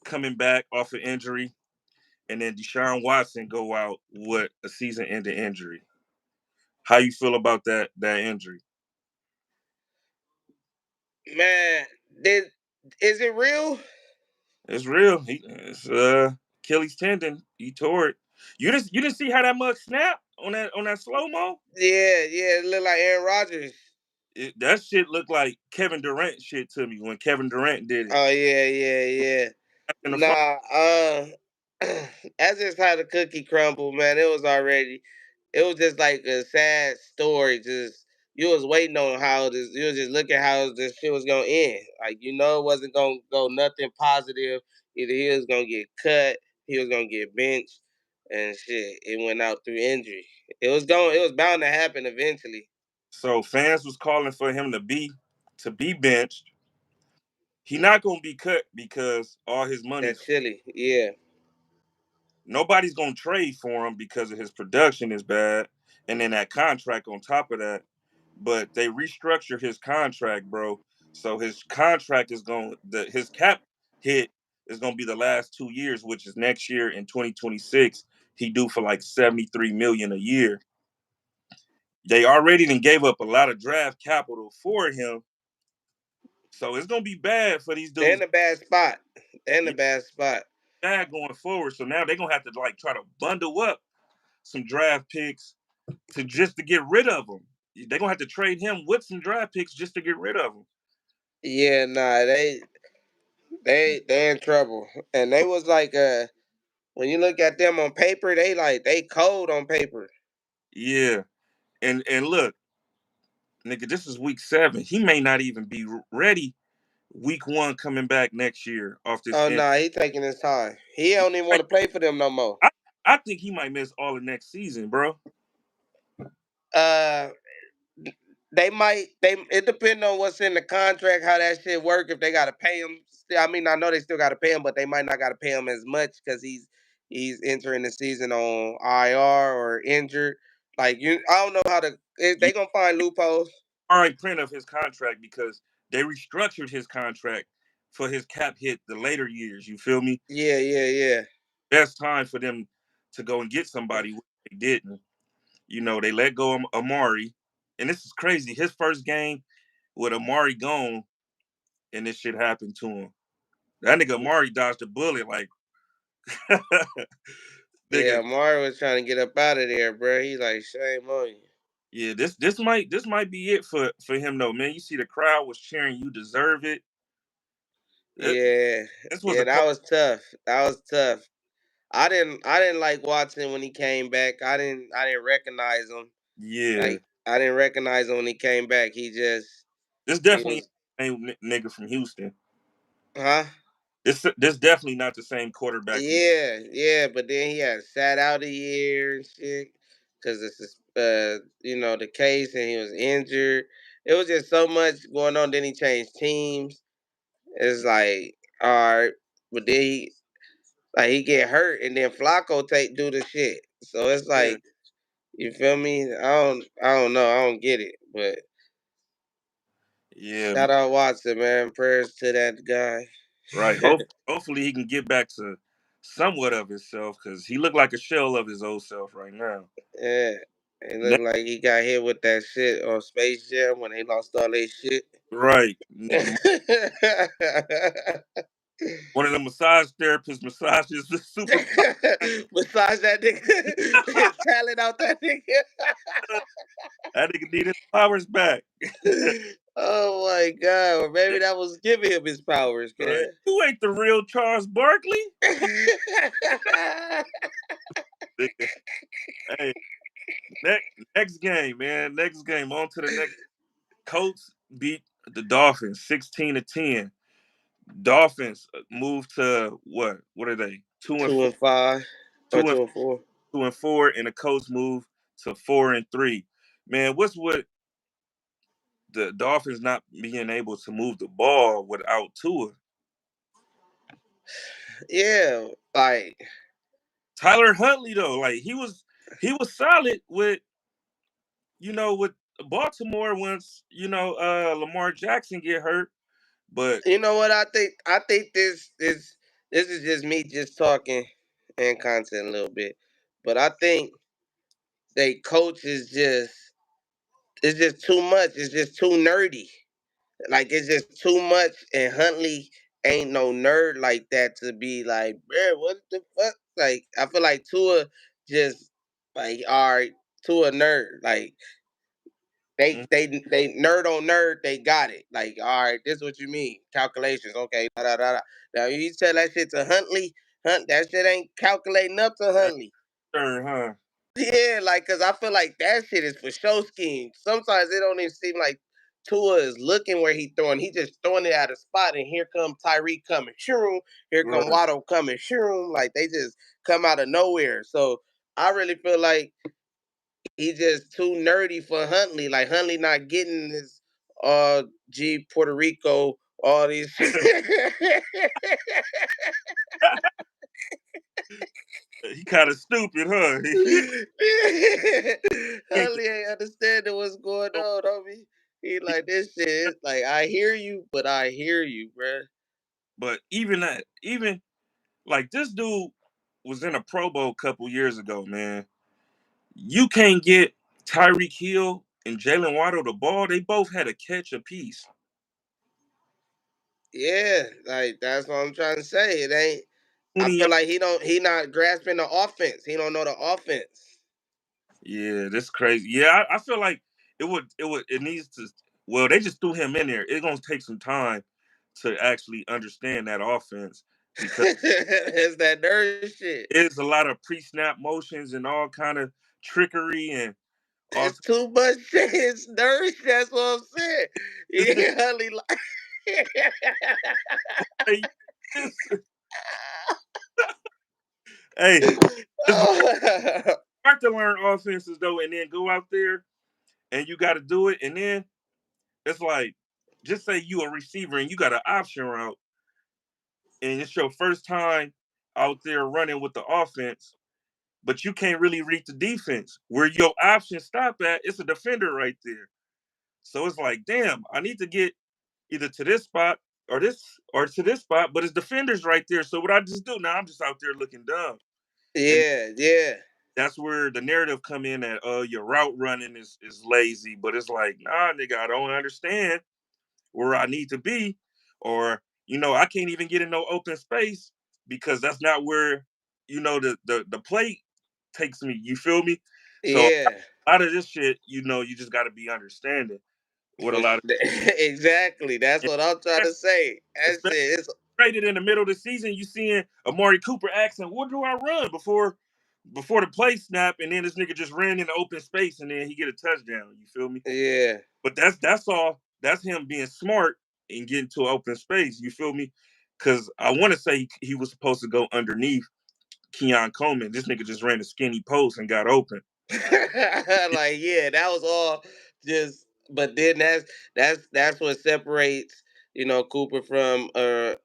coming back off an injury. And then Deshaun Watson go out with a season-ending injury. How you feel about that injury? Man, did is it real? It's real. It's Achilles tendon. He tore it. You didn't see how that mug snapped on that slow mo. Yeah, yeah, it look like Aaron Rodgers. That shit looked like Kevin Durant shit to me when Kevin Durant did it. Oh yeah, yeah, yeah. In the front, Nah, that's just how the cookie crumbled, man. It was just like a sad story. Just you was waiting on how this, you was just looking how this shit was gonna end. Like you know, it wasn't gonna go nothing positive. Either he was gonna get cut, he was gonna get benched, and shit. It went out through injury. It was bound to happen eventually. so fans was calling for him to be benched. He not gonna be cut because all his That money's chili, yeah. nobody's gonna trade for him because of his production is bad, and then that contract on top of that. But they restructured his contract, bro. So his contract is going his cap hit is gonna be the last 2 years, which is next year in 2026. He due for like 73 million a year. They already then gave up a lot of draft capital for him, so it's gonna be bad for these They're dudes. in a bad spot. They're in a Yeah, bad spot. bad going forward. So now they're gonna have to like try to bundle up some draft picks to get rid of him. They're gonna have to trade him with some draft picks just to get rid of him. Yeah, nah, they in trouble. And they was like when you look at them on paper, they cold on paper. Yeah, and look, nigga, this is week 7. He may not even be ready week 1 coming back next year off this Oh end. nah, he taking his time. He don't even want to play for them no more. I, I think he might miss all of next season, bro. Uh they it depends on what's in the contract, how that shit work. If they gotta pay him, I mean, I know they still gotta pay him, but they might not gotta pay him as much because he's entering the season on IR or injured. Like I don't know how to. Yeah, They gonna find loopholes. fine print of his contract because they restructured his contract for his cap hit the later years. You feel me? Yeah, yeah, yeah. Best time for them to go and get somebody. Which they didn't. They let go of Amari, and this is crazy. His first game with Amari gone, and this shit happened to him. That nigga Amari dodged a bullet like Yeah, nigga. Amari was trying to get up out of there, bro. He like, shame on you. Yeah, this might be it for him though, man. You see the crowd was cheering, you deserve it. It- Yeah, This was yeah, a that couple. was tough. That was tough. I didn't like Watson when he came back. I didn't recognize him. Yeah, Like I didn't recognize him when he came back. this He definitely was ain't nigga from Houston. Huh? This definitely not the same quarterback from. Yeah, but then he had sat out a year and shit because this is the case, and he was injured. It was just so much going on. Then he changed teams. It's like, all right, but then he get hurt, and then Flacco do the shit. So it's Yeah, like, you feel me? I don't know. I don't get it. But yeah, shout out Watson, man. Prayers to that guy. right. Hopefully he can get back to somewhat of himself because he looked like a shell of his old self right now. Yeah. It Ne- looked like he got hit with that shit on Space Jam when they lost all their shit. right. One of the massage therapists massages the super. Besides that nigga, his talent out that nigga. That nigga need his powers back. Oh my god. Or maybe that was giving him his powers, Right. kid. You ain't the real Charles Barkley. Nigga. Hey, next next game, man. Next game. On to the next. Colts beat the Dolphins 16-10. Dolphins moved to what? What are they? Two and Two four, and five or two and 2 and 4. 2-4, and the Colts moved to 4-3. Man, what's with the Dolphins not being able to move the ball without Tua? Yeah, like Tyler Huntley though, like he was solid with Baltimore once Lamar Jackson get hurt, but you know what I think? I think this is just me just talking and content a little bit, but I think they coach is just it's just too much. It's just too nerdy. Like it's just too much, and Huntley ain't no nerd like that to be like, man, what the fuck? Like I feel like Tua just like, all right, Tua nerd. Like they nerd on nerd, they got it. Like, all right, this is what you mean. Calculations, okay. Da, da, da, da. Now you tell that shit to Huntley, that shit ain't calculating up to Huntley. sure, huh? Yeah, like, cause I feel like that shit is for show schemes. Sometimes it don't even seem like Tua is looking where he throwing. He just throwing it out of spot, and here come Tyreek coming, shroom. Here come Right. Waddle coming, shroom. Like they just come out of nowhere. So I really feel like he just too nerdy for Huntley. Like Huntley not getting this Puerto Rico, all these He kind of stupid, huh? He ain't Huntley ain't understanding what's going on, homie. He like this shit. Like I hear you, but I hear you, bruh. but even like this dude was in a Pro Bowl a couple years ago, man. You can't get Tyreek Hill and Jalen Waddle the ball. They both had a catch apiece. Yeah, like that's what I'm trying to say. It ain't. I 20 feel yards. like he not grasping the offense. He don't know the offense. Yeah, that's crazy. Yeah, I feel like it needs to. Well, they just threw him in there. It's gonna take some time to actually understand that offense because It's that nerd shit. there's a lot of pre-snap motions and all kind of trickery and all. It's too much shit. It's nerd. That's what I'm saying. This nigga, Yeah, Huntley like. hey, hey, it's hard to learn offenses though, and then go out there and you got to do it, and then it's like, just say you a receiver and you got an option route, and it's your first time out there running with the offense, but you can't really read the defense. Where your options stop at, it's a defender right there. So it's like, damn, I need to get either to this spot or to this spot, but it's defenders right there. So what I just do now, I'm just out there looking dumb. And Yeah, yeah. that's where the narrative come in that your route running is lazy. But it's like, nah, nigga, I don't understand where I need to be, or I can't even get in no open space because that's not where the play takes me. You feel me? So Yeah. a lot of this shit, you just got to be understanding what a For lot of exactly. That's what I'm trying to say. That especially shit is traded in the middle of the season. You seeing Amari Cooper asking, "What do I run before the play snap?" And then this nigga just ran into open space and then he get a touchdown. You feel me? yeah. But that's all. That's him being smart and getting to open space. You feel me? Because I want to say he was supposed to go underneath Keon Coleman. This nigga just ran a skinny post and got open. Like, yeah, that was all just. But then that's what separates Cooper from a,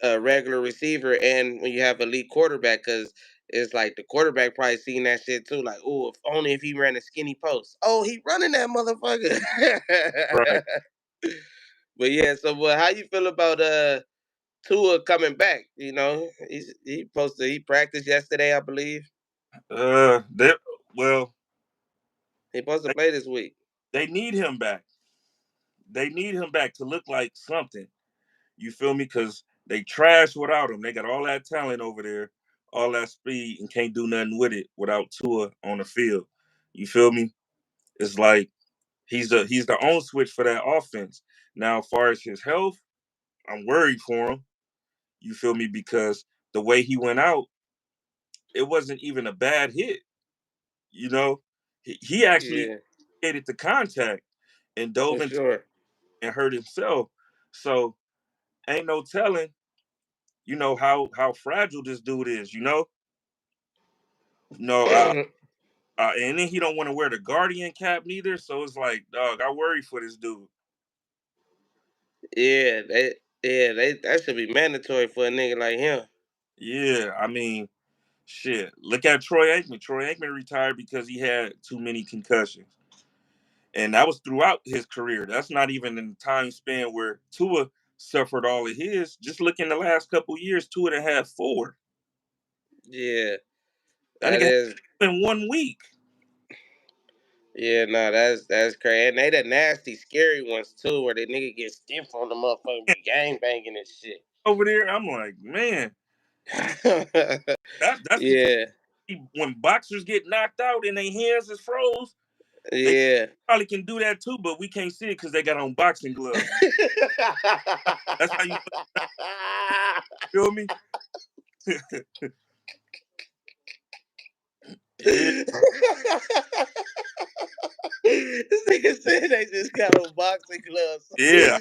a regular receiver, and when you have elite quarterback, because it's like the quarterback probably seen that shit too. Like, oh, if only if he ran a skinny post. Oh, he running that motherfucker. Right. But yeah, so how you feel about Tua coming back? He practiced yesterday, I believe. They well, He supposed to they, play this week. they need him back. They need him back to look like something. You feel me? Because they trash without him. They got all that talent over there, all that speed, and can't do nothing with it without Tua on the field. You feel me? It's like he's the on switch for that offense. Now, as far as his health, I'm worried for him. You feel me? Because the way he went out, it wasn't even a bad hit. You know, he actually Yeah, created the contact and dove for into sure. and hurt himself. So ain't no telling, how fragile this dude is. No, and then he don't want to wear the guardian cap neither. So it's like, dog, I worry for this dude. Yeah, that should be mandatory for a nigga like him. Yeah, I mean, shit. Look at Troy Aikman. Troy Aikman retired because he had too many concussions. And that was throughout his career. That's not even in the time span where Tua suffered all of his. Just look in the last couple of years, Tua done had four. Yeah, That that nigga is. had in 1 week Yeah, no, that's crazy. And they the nasty, scary ones too, where the nigga get stiff on the motherfucker, be gang banging and shit. over there. I'm like, man, that's because Yeah, when boxers get knocked out and their hands is froze, they yeah. probably can do that too, but we can't see it because they got on boxing gloves. That's how you feel me? Yeah, This nigga said they just got on boxing gloves. yeah.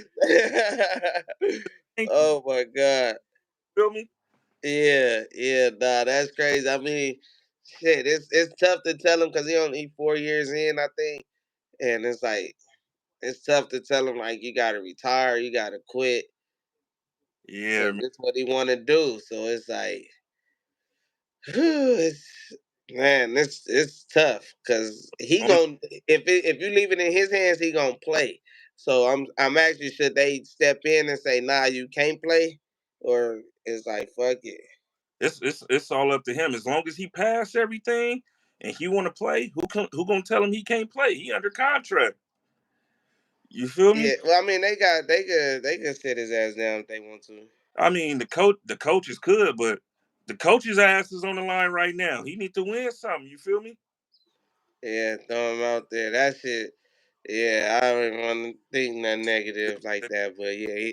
Thank you. Oh my god. Feel me? Yeah, yeah, nah, that's crazy. I mean, shit, it's tough to tell him because he only 4 years in, I think, and it's like it's tough to tell him like you got to retire, you got to quit Yeah, because man. it's what he want to do. So it's like, it's man, it's tough because he On- gon' if you leave it in his hands, he gonna play. So I'm actually should they step in and say nah, you can't play, or it's like fuck it. It's all up to him. As long as he pass everything and he want to play, who gonna tell him he can't play? He under contract. You feel Yeah, me? well, I mean, they could sit his ass down if they want to. I mean, the coaches could, but the coach's ass is on the line right now. He need to win something. You feel me? Yeah, throw him out there. That shit. Yeah, I don't even want to think nothing negative like that. But yeah,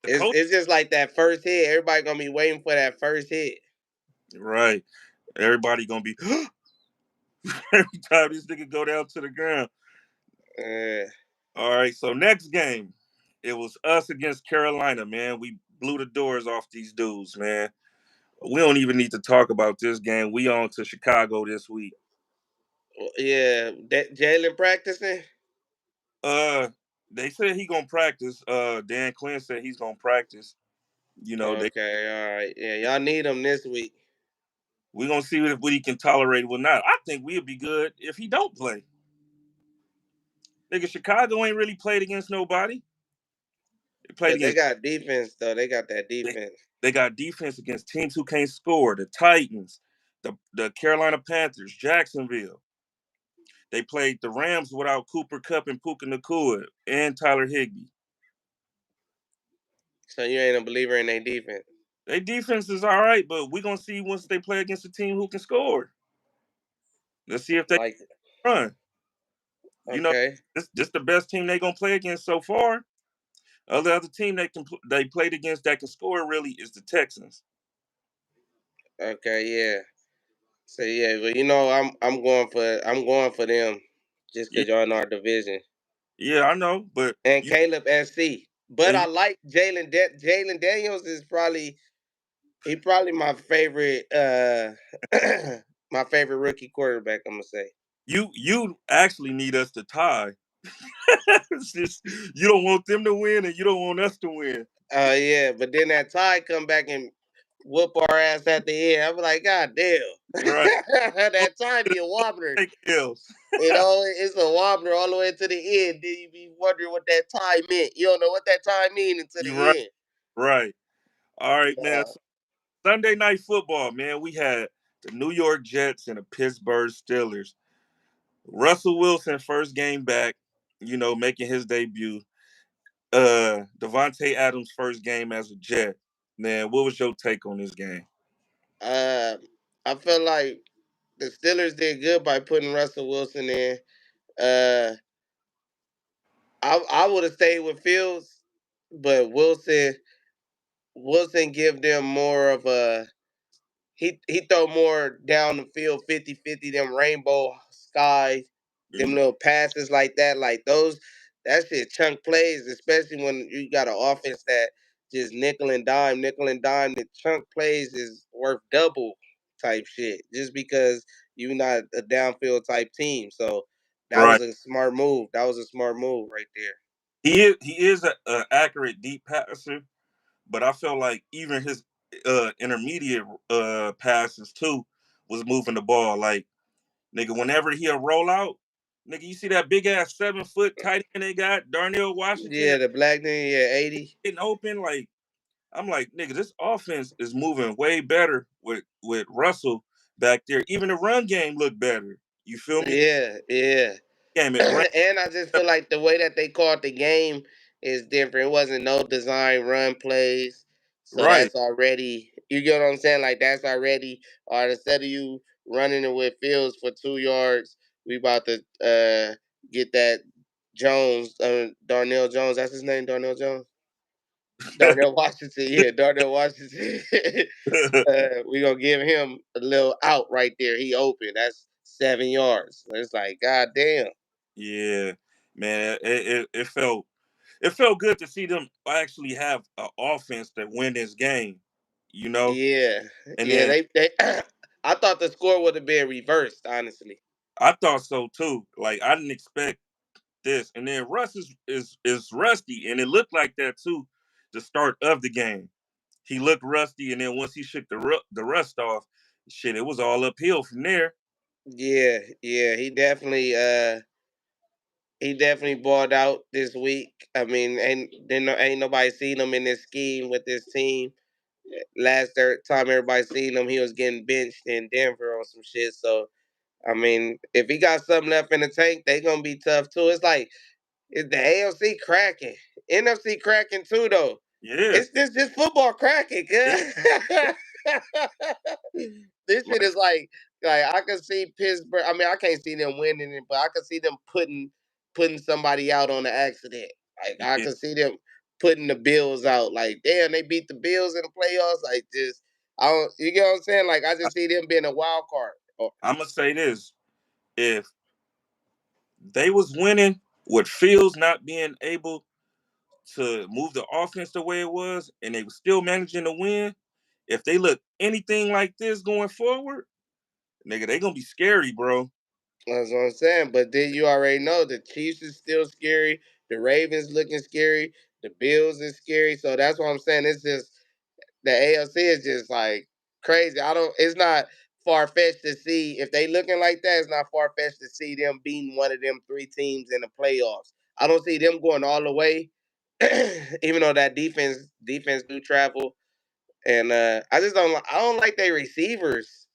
The it's coach, it's just like that first hit. Everybody gonna be waiting for that first hit. right? Everybody gonna be every time this nigga go down to the ground. Uh, All right, so next game, it was us against Carolina, man. We blew the doors off these dudes, man. We don't even need to talk about this game. We on to Chicago this week. yeah, Jalen practicing. Uh, they said he gonna practice. Dan Quinn said he's gonna practice. They Okay, all right. Yeah, y'all need him this week. we gonna see what he can tolerate or not. I think we'll be good if he don't play. Nigga, Chicago ain't really played against nobody. They played But they against got defense though. They got that they, defense. they got defense against teams who can't score. The Titans, the Carolina Panthers, Jacksonville. They played the Rams without Cooper Cup and Puka Nakua and Tyler Higbee. So you ain't a believer in their defense. Their defense is all right, but we're gonna see once they play against a team who can score. Let's see if they Like, run. You know, okay, this the best team they gonna play against so far. Other team they played against that can score really is the Texans. okay, yeah. So yeah, but I'm going for them just Yeah, because y'all in our division yeah, I know, but and Caleb SC. But And I like Jalen Daniels is probably my favorite my favorite rookie quarterback. I'm gonna say. you actually need us to tie. It's just you don't want them to win, and you don't want us to win. Yeah, but then that tie come back and whoop our ass at the end. I'm like, God damn, Right? that tie be a wobbler. Take L's. You know, it's a wobbler all the way to the end. Then you be wondering what that tie meant. You don't know what that tie mean until You right? the end. Right. All right, man. Uh, So Sunday night football, man. We had the New York Jets and the Pittsburgh Steelers. Russell Wilson first game back, making his debut. Devontae Adams first game as a Jet. Man, what was your take on this game? uh, I feel like the Steelers did good by putting Russell Wilson in. Uh, I would have stayed with Fields, but Wilson give them more of a he throw more down the field 50-50, them rainbow skies, them little passes like that, like those that shit chunk plays, especially when you got an offense that just nickel and dime. The chunk plays is worth double type shit just because you're not a downfield type team. So that was Right. a smart move. That was a smart move right there. He is a accurate deep passer, but I felt like even his intermediate passes too was moving the ball. Like nigga, whenever he'll roll out, nigga, you see that big ass 7 foot tight end they got, Darnell Washington, Yeah, that the black thing, yeah, 80. getting open. Like I'm like, nigga, this offense is moving way better with Russell back there. Even the run game looked better. You feel me? Yeah, yeah. Game it right, And I just feel like the way that they called the game is different. It wasn't no design run plays. So right. that's already, you get what I'm saying? Like that's already, or instead of you running it with Fields for 2 yards, we about to get that Jones, Darnell Jones. That's his name, Darnell Jones. Darnell Washington, yeah, Darnell Washington. We gonna give him a little out right there. He open. That's 7 yards. It's like, god damn. Yeah, man, it felt good to see them actually have an offense that win this game. You know, Yeah, and yeah. then They I thought the score would have been reversed. Honestly. I thought so too. Like I didn't expect this. And then Russ is rusty, and it looked like that too. The start of the game, he looked rusty, and then once he shook the rust off, shit, it was all uphill from there. Yeah, yeah. He definitely balled out this week. I mean, ain't nobody seen him in this scheme with this team. Time everybody seen him, he was getting benched in Denver on some shit. So I mean, if he got something left in the tank, they gonna be tough too. It's like is the AFC cracking, NFC cracking too though. Yeah, It's just football cracking, yeah, good. This shit like is like I can see Pittsburgh. I mean, I can't see them winning it, but I can see them putting somebody out on the accident. Like I yeah. can see them putting the Bills out. Like damn, they beat the Bills in the playoffs. Like just I don't. You get what I'm saying? Like I just see them being a wild card. Oh, I'm gonna say this: if they was winning with Fields not being able to move the offense the way it was, and they were still managing to win, if they look anything like this going forward, nigga, they gonna be scary, bro. that's what I'm saying. But then you already know the Chiefs is still scary. The Ravens looking scary. The Bills is scary. So that's what I'm saying. It's just the AFC is just like crazy. I don't. It's not far fetched to see if they looking like that. It's not far fetched to see them beating one of them three teams in the playoffs. I don't see them going all the way, even though that defense do travel. And I just don't. I don't like their receivers.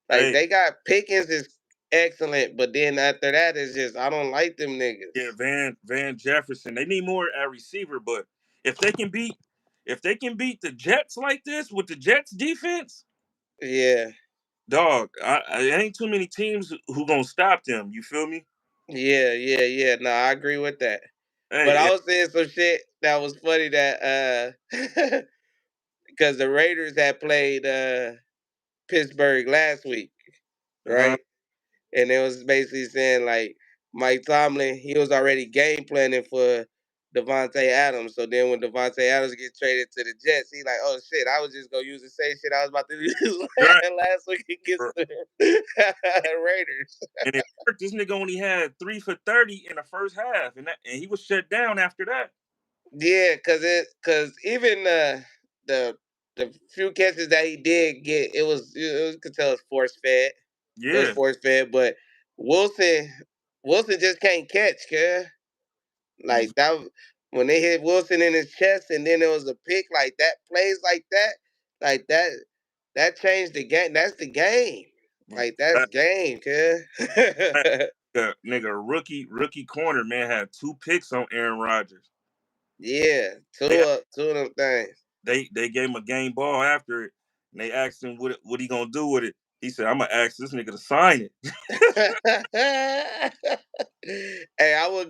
Like Hey, they got Pickens is excellent, but then after that is just I don't like them yeah, niggas. Van Jefferson. They need more at receiver, but if they can beat if they can beat the Jets like this with the Jets defense, Yeah, dog, I ain't too many teams who gonna stop them. You feel me? yeah. No, I agree with that. But Hey, I was saying some shit that was funny that because the Raiders had played Pittsburgh last week, uh-huh. right? And it was basically saying like Mike Tomlin, he was already game planning for Devontae Adams. So then when Devontae Adams gets traded to the Jets, he like, oh shit, I was just gonna use the same shit I was about to use Right. last week against the Raiders. And it worked. This nigga only had 3 for 30 in the first half, and he was shut down after that. Yeah, cause even the the few catches that he did get, you could tell it's force fed. It was Yeah, force fed, but Wilson Wilson just can't catch, cuz. ex- Like that when they hit Wilson in his chest and then there was a pick like that, plays like that changed the game. That's the game. Like that's that, game, cuz. nigga, rookie corner man had 2 picks on Aaron Rodgers. Yeah, They two of them things. they gave him a game ball after it, and they asked him what he gonna do with it. He said, "I'm gonna ask this nigga to sign it." Hey, I would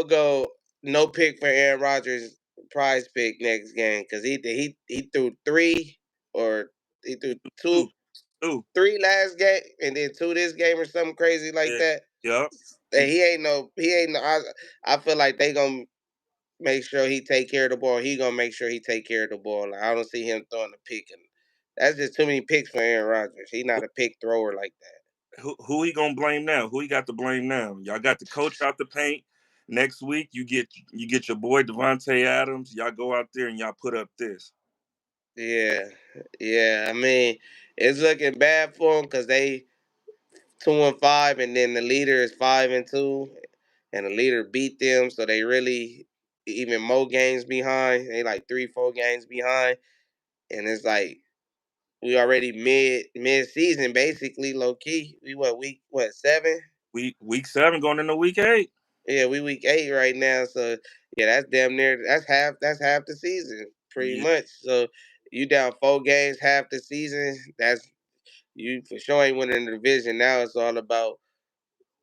go no pick for Aaron Rodgers prize pick next game because he threw three or he threw Two, two two. three last game and then two this game or something crazy like Yeah, that. yup. And he ain't no I feel like they gonna make sure he take care of the ball. He gonna make sure he take care of the ball. Like, I don't see him throwing a pick and that's just too many picks for Aaron Rodgers. He not a pick thrower like that. Who he gonna blame now? Who he got to blame now? Y'all got the coach out the paint. Next week you get your boy Devontae Adams. Y'all go out there and y'all put up this. Yeah, yeah. I mean, it's looking bad for them because they 2-5, and then the leader is 5-2, and the leader beat them, so they really even more games behind. They like 3-4 games behind, and it's like we already mid season basically, low key. We week 7? Week 7 going into week 8. Yeah, we week 8 right now, so yeah, that's damn near that's half the season pretty Yeah, much. So you down 4 games half the season. That's you for sure ain't winning the division. Now it's all about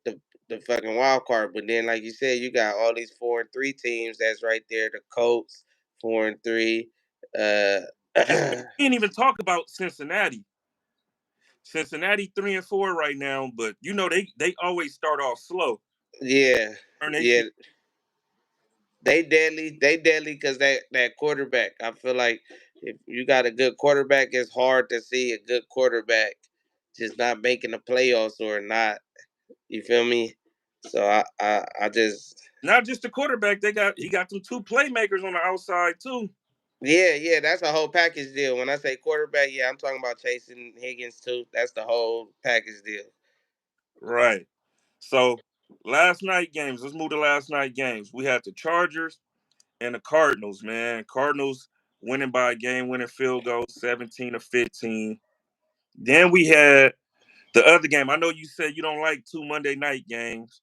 the the fucking wild card. But then, like you said, you got all these 4-3 teams that's right there. The Colts 4-3. Uh, we didn't even talk about Cincinnati. Cincinnati 3-4 right now, but they always start off slow. yeah, Turn they yeah, shit. they deadly because that quarterback. I feel like if you got a good quarterback, it's hard to see a good quarterback just not making the playoffs or not. You feel me? So I just Not just the quarterback, he got them 2 playmakers on the outside too. yeah, that's a whole package deal. When I say quarterback, yeah, I'm talking about chasing Higgins too. That's the whole package deal. Right. So last night games. Let's move to last night games. We had the Chargers and the Cardinals. Man, Cardinals winning by a game-winning field goal, 17-15. Then we had the other game. I know you said you don't like 2 Monday night games,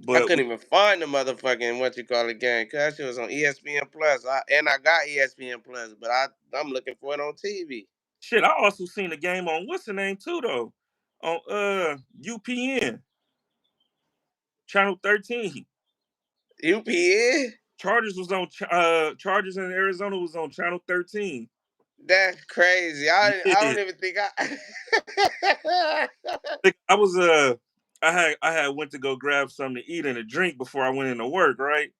I but couldn't even find the motherfucking what you call it game because that shit was on ESPN Plus. I got ESPN Plus, but I'm looking for it on TV. shit, I also seen the game on what's the name too though, on UPN channel 13. UPN? Chargers in Arizona was on channel 13. That's crazy. I Yeah, don't even think I. I was I had went to go grab something to eat and a drink before I went into work, right?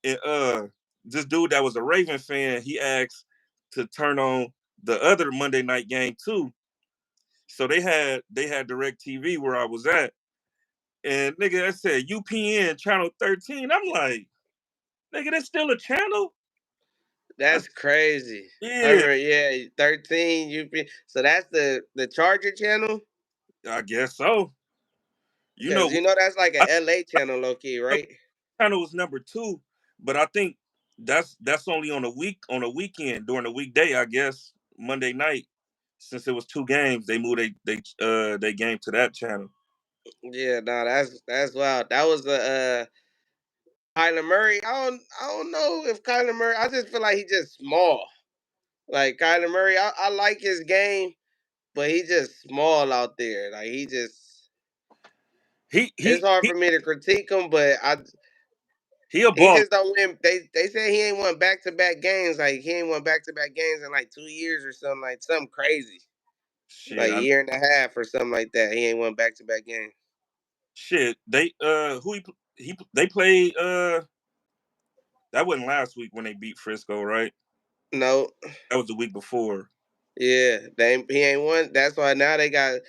And this dude that was a Raven fan, he asked to turn on the other Monday night game too. So they had direct TV where I was at. And nigga, that said UPN channel 13. I'm like, nigga, that's still a channel? I That's said, crazy. I yeah, remember, yeah, 13 UP. So that's the Charger channel. I guess so. You Cause know, that's like I a LA channel, low key, think right? channel was number 2, but I think that's only on a weekend during the weekday, I guess. Monday night, since it was 2 games, they moved they game to that channel. Yeah, no, that's wild. That was the Kyler Murray. I don't know if Kyler Murray. I just feel like he just small. Like Kyler Murray, I like his game, but he just small out there. Like he just. He It's he hard he for me to critique him, but he a he ball. just don't win. They said he ain't won back-to-back games. Like he ain't won back-to-back games in like 2 years or something like something crazy. Shit, Like a year and a half or something like that. He ain't won back-to-back games. shit. They who they played that wasn't last week when they beat Frisco, right? No, That was the week before. yeah, he ain't won. That's why now they got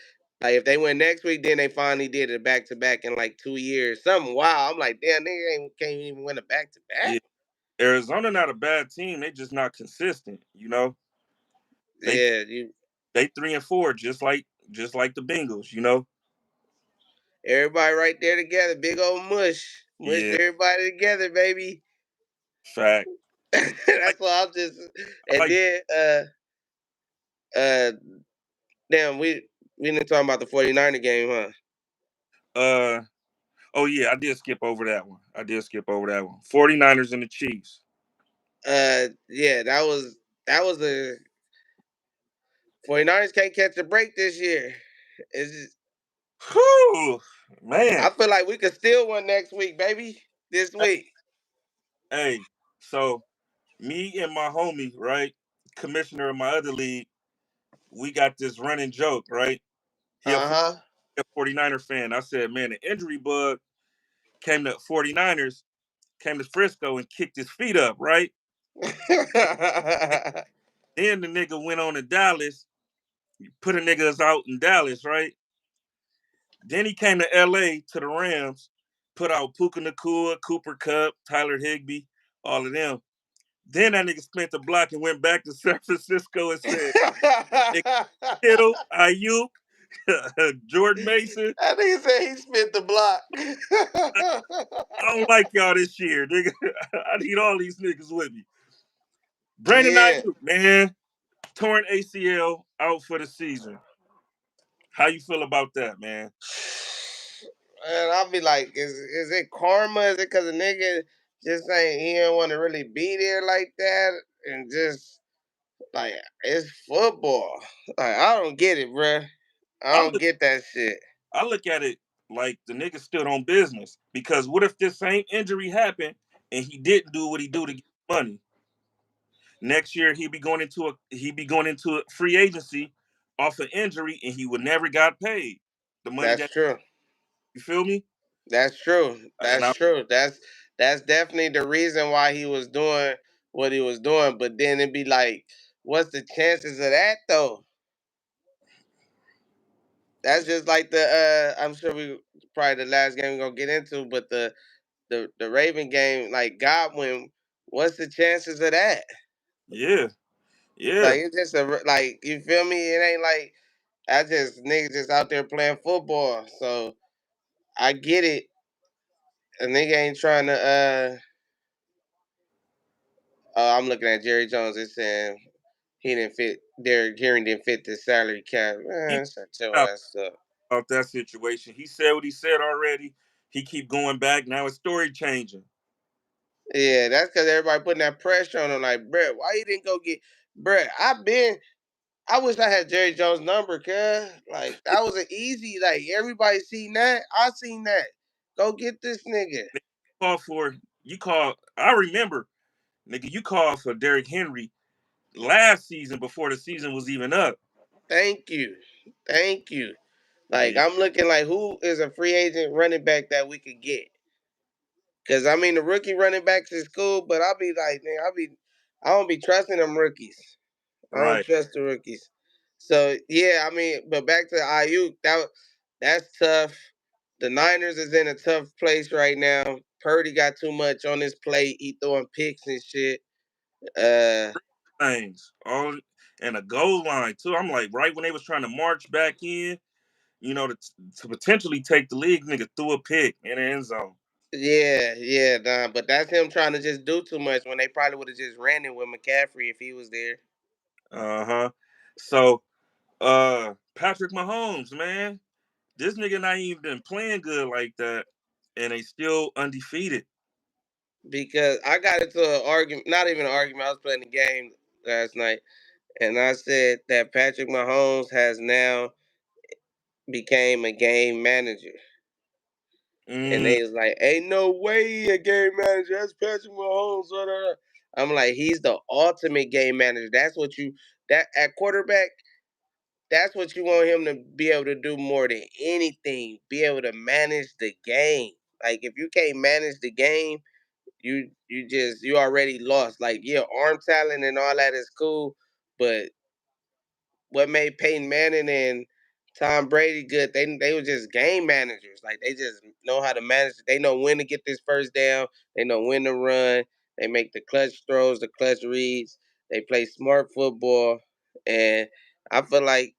like if they win next week, then they finally did it back to back in like 2 years. Something wow. I'm like, damn, they ain't can't even win a back to back. Yeah. Arizona not a bad team. They just not consistent, you know. They Yeah, you they 3-4, just like the Bengals, you know. everybody right there together, big old mush, mushed Yeah, everybody together, baby. fact. Like That's why I'm just I and like then uh damn we didn't talk about the 49er game, huh? uh oh yeah, I did skip over that one. 49ers and the Chiefs. Yeah, that was a 49ers can't catch a break this year. It's just, Whew, man. I feel like we could steal one next week, baby. This week. Hey, so me and my homie, right, commissioner of my other league, we got this running joke, right? He a Uh 49er fan. I said, man, the injury bug came to 49ers, came to Frisco and kicked his feet up, right? huh. Then the nigga went on to Dallas, put a niggas out in Dallas, right? Then he came to LA to the Rams, put out Puka Nakua, Cooper Cup, Tyler Higbee, all of them. Then that nigga spent the block and went back to San Francisco and said, nigga, Kittle, Ayuk, Jordan Mason, I think he said he spit the block. I don't like y'all this year, nigga. I need all these niggas with me. Brandon Yeah. Ayuk, man, torn ACL out for the season. How you feel about that, man? And I'll be like, is it karma? Is it because the nigga just saying he don't want to really be there like that? And just like, it's football. Like, I don't get it, bruh. I I don't look, get that shit. I look at it like the nigga stood on business because what if this same injury happened and he didn't do what he do to get money? Next year he be going into a free agency off an injury and he would never got paid the money That's that true. you feel me. That's true. And That's true. That's definitely the reason why he was doing what he was doing. But then it'd be like, what's the chances of that though? That's just like the I'm sure we probably the last game we're gonna get into, but the Raven game, like Godwin, what's the chances of that? yeah, yeah, Like it's just like you feel me? It ain't like I just niggas just out there playing football. So I get it. A nigga ain't trying to I'm looking at Jerry Jones. It's saying he didn't fit. Derrick Henry didn't fit the salary cap. he Man, shut your out ass up. about that situation. He said what he said already. He keep going back. Now his story changing. Yeah, that's because everybody putting that pressure on him. Like, bruh, why you didn't go get, bruh? I wish I had Jerry Jones' number, cuz. Like, that was an easy, like, everybody seen that. I seen that. Go get this nigga. Call for you call. I remember, nigga, you called for Derrick Henry last season before the season was even up. Thank you. Thank you. Like, Yeah, I'm looking like, who is a free agent running back that we could get? Because, I mean, the rookie running backs is cool, but I'll be like, man, I don't be trusting them rookies. I don't right. trust the rookies. So yeah, I mean, but back to Ayuk, that's tough. The Niners is in a tough place right now. Purdy got too much on his plate. He throwing picks and shit. Uh, Things all and a goal line too. I'm like, right when they was trying to march back in, to potentially take the league, nigga threw a pick in the end zone. yeah, yeah, nah, but that's him trying to just do too much when they probably would have just ran it with McCaffrey if he was there. Uh huh. So, Patrick Mahomes, man, this nigga not even been playing good like that, and they still undefeated. Because I got into an argument, not even an argument. I was playing the game last night, and I said that Patrick Mahomes has now became a game manager. And Mm, they was like, "Ain't no way he a game manager. That's Patrick Mahomes." Blah, blah, blah." I'm like, he's the ultimate game manager. That's what you that at quarterback. That's what you want him to be able to do more than anything. Be able to manage the game. Like if you can't manage the game, you already lost. Like yeah, arm talent and all that is cool, but what made Peyton Manning and Tom Brady good? They were just game managers. Like they just know how to manage. They know when to get this first down. They know when to run. They make the clutch throws, the clutch reads. They play smart football, and I feel like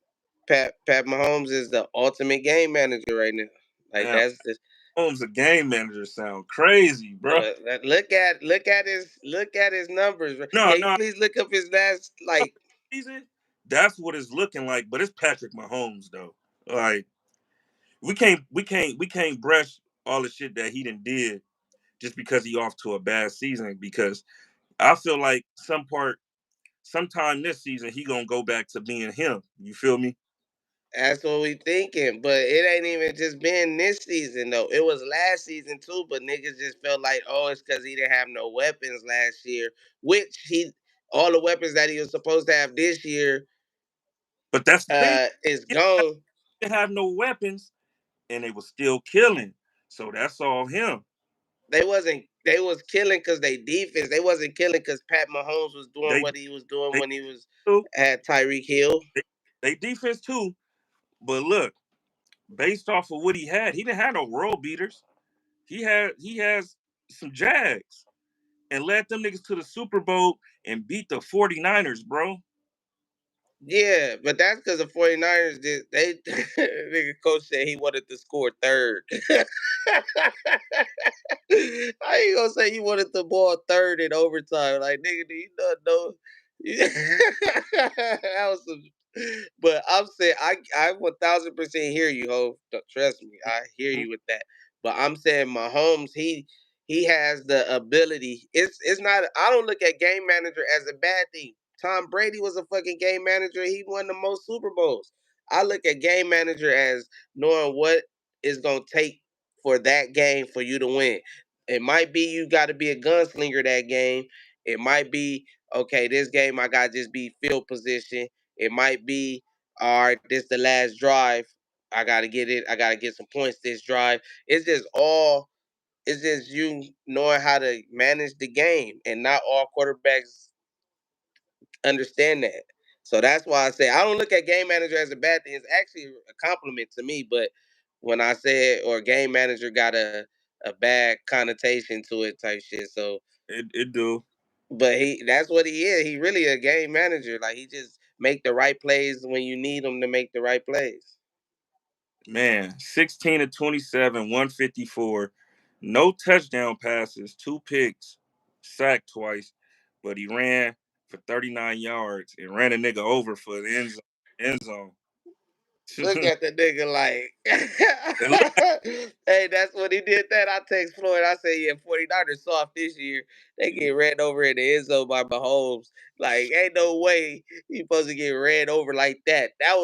Pat Mahomes is the ultimate game manager right now. Like Damn, that's the Holmes a game manager sound crazy, bro. look at his numbers. No, Can you no, please look up his last like season. That's what it's looking like, but it's Patrick Mahomes though. Like we can't brush all the shit that he done did just because he off to a bad season. Because I feel like sometime this season he gonna go back to being him. You feel me? That's what we thinking, but it ain't even just been this season though. It was last season too, but niggas just felt like, oh, it's because he didn't have no weapons last year, which he all the weapons that he was supposed to have this year But that's the thing. is He gone. didn't have no weapons, and they was still killing. So that's all him. They was killing because they defense. They wasn't killing because Pat Mahomes was doing They what he was doing they when he was too. at Tyreek Hill. They defense too. But look, based off of what he didn't have no world beaters. He has some Jags and led them niggas to the Super Bowl and beat the 49ers, bro. Yeah, but that's because the 49ers did they nigga coach said he wanted to score third. How you gonna say you wanted the ball third in overtime? Like nigga, do you not know? That was some but I'm saying I 1000% hear you, ho. Trust me, I hear Mhm. you with that. But I'm saying Mahomes, he has the ability. It's not. I don't look at game manager as a bad thing. Tom Brady was a fucking game manager. He won the most Super Bowls. I look at game manager as knowing what is gonna take for that game for you to win. It might be you got to be a gunslinger that game. It might be okay. This game I got to just be field position. It might be all right. This the last drive. I got to get it. I got to get some points this drive. It's just all. It's just you knowing how to manage the game, and not all quarterbacks understand that. So that's why I say I don't look at game manager as a bad thing. It's actually a compliment to me. But when I say it, or game manager got a bad connotation to it type shit. So, It do. but that's what he is. He really a game manager. Like he just make the right plays when you need him to make the right plays. Man, 16 to 27, 154. No touchdown passes, two picks, sacked twice, but he ran for 39 yards and ran a nigga over for the end zone. End zone. Look at the nigga like, And look, hey, that's what he did that. I text Floyd. I say, yeah, 49ers soft this year. They get ran over in the end zone by Mahomes. Like, ain't no way he supposed to get ran over like that. That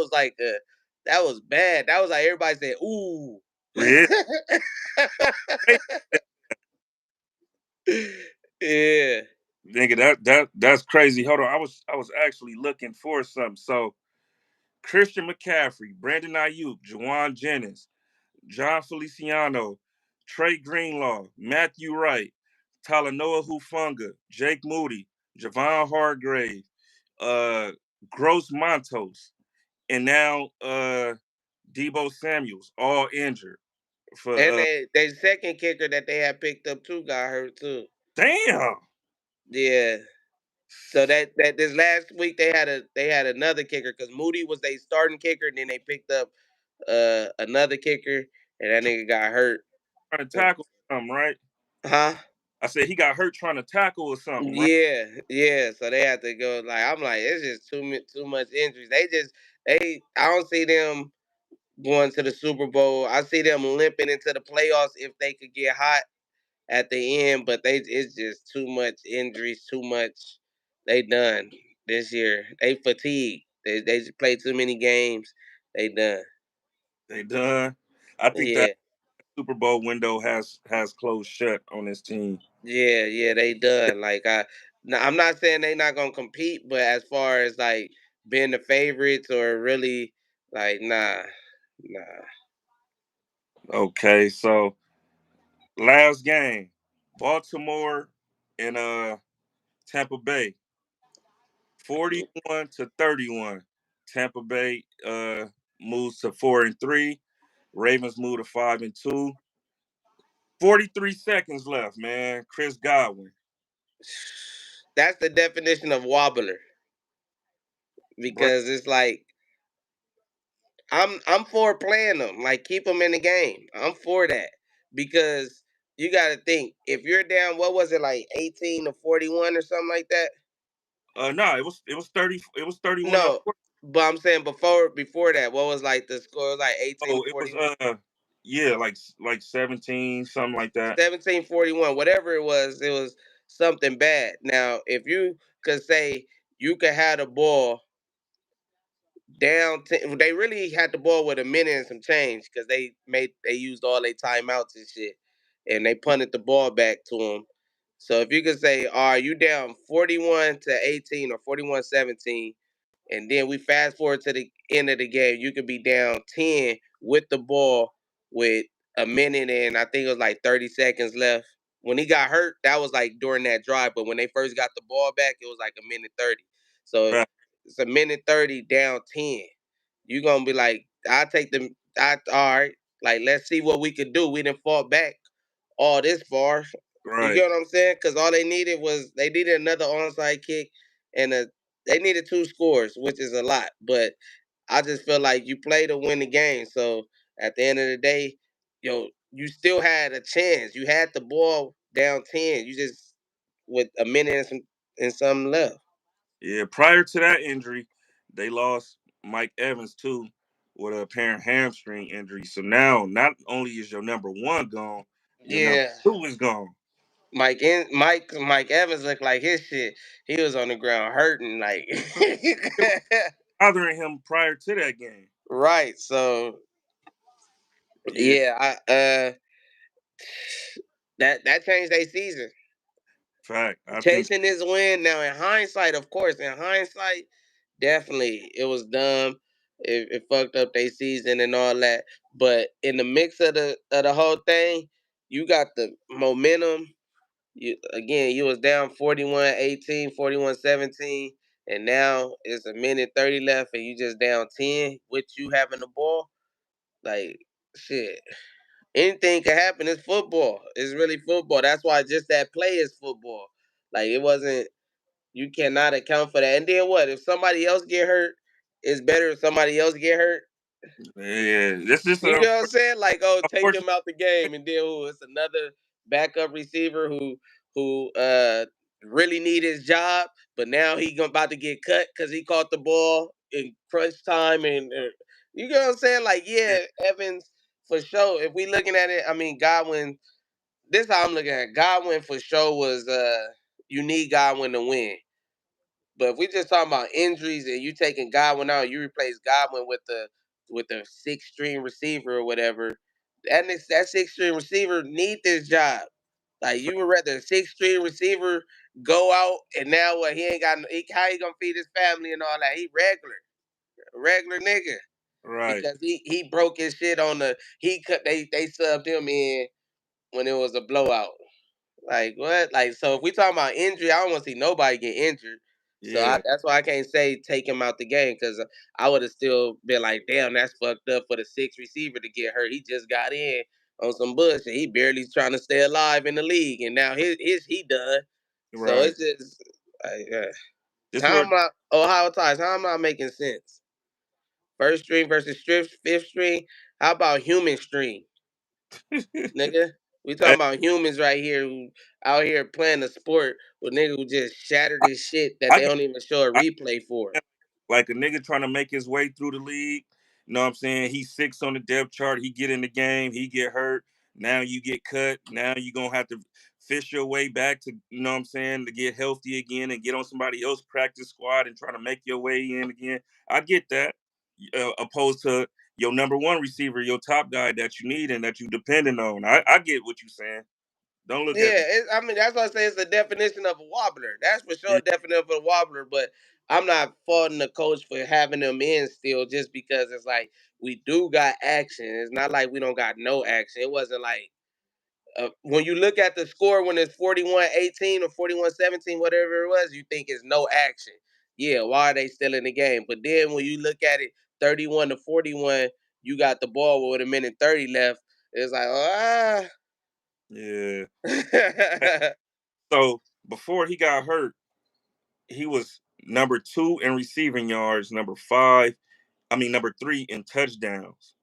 was bad. That was like everybody said, ooh. yeah, Yeah. nigga, that's crazy. Hold on, I was actually looking for something. So Christian McCaffrey, Brandon Ayuk, Juwan Jennings, John Feliciano, Trey Greenlaw, Matthew Wright, Talanoa Hufunga, Jake Moody, Javon Hargrave, uh, Gross Montos, and now Debo Samuels, all injured. For And they second kicker that they had picked up too got hurt too. damn, Yeah. So that this last week they had another kicker because Moody was their starting kicker, and then they picked up another kicker, and that nigga got hurt. trying to tackle something, right? Huh? I said he got hurt trying to tackle or something, right? Yeah, yeah. So they had to go. Like I'm like, it's just too much injuries. They I don't see them going to the Super Bowl. I see them limping into the playoffs if they could get hot at the end, but they it's just too much injuries, too much. They done this year. They fatigued. They just played too many games. They done. They done. I think that Yeah, Super Bowl window has closed shut on this team. yeah. They done. Like now, I'm not saying they not gonna compete, but as far as like being the favorites or really like nah. Okay, so Last game, Baltimore and Tampa Bay, 41-31. Tampa Bay moves to 4-3. Ravens move to 5-2. 43 seconds left, man. Chris Godwin. That's the definition of wobbler Bro, because it's like I'm for playing them, like keep them in the game. I'm for that because you got to think if you're down, what was it like 18-41 or something like that? no, it was 30. It was 31 to No, 40. but I'm saying before that, what was like the score? It was like eighteen Oh, it was forty, yeah, like 17, something like that. 17-41, whatever it was something bad. Now, if you could say you could have the ball down, they really had the ball with a minute and some change because they used all their timeouts and shit, and they punted the ball back to them. So if you could say, are you down 41-18 or 41-17, and then we fast forward to the end of the game, you could be down 10 with the ball with a minute and I think it was like 30 seconds left. When he got hurt, that was like during that drive, but when they first got the ball back, it was like a minute 30. So Right, it's a minute 30 down 10. You're gonna be like, I take them. All right, like let's see what we could do. We didn't fall back all this far. You right. get what I'm saying? Because all they needed was they needed another onside kick and they needed two scores, which is a lot. But I just feel like you play to win the game. So at the end of the day, you still had a chance. You had the ball down 10. You just with a minute and something left. Yeah, prior to that injury, they lost Mike Evans too with a apparent hamstring injury. So now, not only is your number one gone, your number Yeah. two is gone. Mike Evans looked like his shit. He was on the ground hurting like It was bothering him prior to that game. right. So Yeah, yeah, that changed their season. fact. I think Chasing this win now in hindsight, of course, in hindsight, definitely it was dumb. It fucked up their season and all that. But in the mix of the whole thing, you got the momentum. You was down 41-18, 41-17, and now it's a minute 30 left and you just down 10 with you having the ball. Like shit. Anything can happen. It's football. It's really football. That's why just that play is football. Like it wasn't you cannot account for that. And then what? If somebody else get hurt, it's better if somebody else get hurt. yeah, this is You know what I'm saying? Like, oh, take unfortunate. him out the game, and then it's another backup receiver who really need his job, but now about to get cut because he caught the ball in crunch time, and you know what I'm saying? Like, yeah, Evans for sure. If we looking at it, I mean, Godwin. This how I'm looking at it. Godwin for sure was you need Godwin to win. But if we just talking about injuries and you taking Godwin out, you replace Godwin with the six string receiver or whatever. That six string receiver need this job. Like you would rather a six string receiver go out and now what he ain't got how he gonna feed his family and all that. He regular nigga Right. because he broke his shit on they subbed him in when it was a blowout. Like what? Like so, if we talking about injury, I don't want to see nobody get injured. So Yeah. that's why I can't say take him out the game because I would have still been like, damn, that's fucked up for the sixth receiver to get hurt. He just got in on some bullshit. He barely trying to stay alive in the league, and now his he done. So Right. it's just like, This how what am I Ohio ties? How am I making sense? First string versus fifth string. How about human string? Nigga. We Hey, talking about humans right here who out here playing a sport with nigga who just shattered his shit that I they get don't even show a I replay for. get like a nigga trying to make his way through the league. You know what I'm saying? He's six on the depth chart. He get in the game. He get hurt. Now you get cut. Now you gonna have to fish your way back to, you know what I'm saying, to get healthy again and get on somebody else's practice squad and try to make your way in again. I get that. Opposed to your number one receiver, your top guy that you need and that you depending on. I get what you're saying. Don't look at Yeah, me. I mean that's why I say it's the definition of a wobbler. That's for sure Yeah, a definition of a wobbler. But I'm not faulting the coach for having them in still, just because it's like we do got action. It's not like we don't got no action. It wasn't like When you look at the score when it's 41-18 or 41-17, whatever it was, you think it's no action. Yeah, why are they still in the game? But then when you look at it 31-41, you got the ball with a minute 30 left. It's like, Yeah. Hey, ah. so before he got hurt, he was number 2 in receiving yards, number 3 in touchdowns.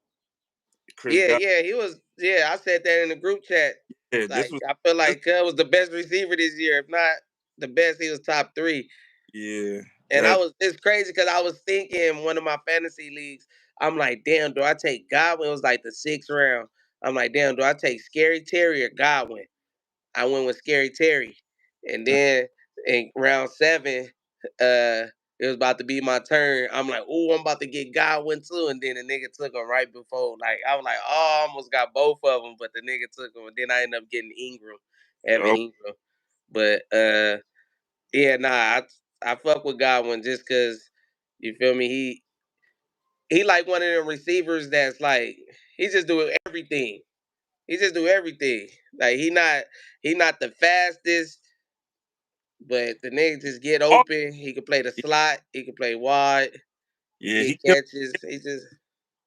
Chris Yeah, got yeah, he was. Yeah, I said that in the group chat. yeah, this Like, was I feel this, like Cub was the best receiver this year. If not the best, he was top three. yeah, And that it's crazy because I was thinking one of my fantasy leagues, I'm like, damn, do I take Godwin? It was like the 6th round. I'm like, damn, do I take Scary Terry or Godwin? I went with Scary Terry. And then in round 7, it was about to be my turn. I'm like, oh, I'm about to get Godwin too. And then the nigga took him right before. Like, I was like, oh, I almost got both of them, but the nigga took him. And then I ended up getting Ingram, Evan oh, Ingram. But yeah, nah, I fuck with Godwin just because you feel me. He like one of them receivers that's like he just do everything. He just do everything. Like he not the fastest, but the nigga just get oh, open. He can play the slot. He can play wide. yeah, Get catches. He just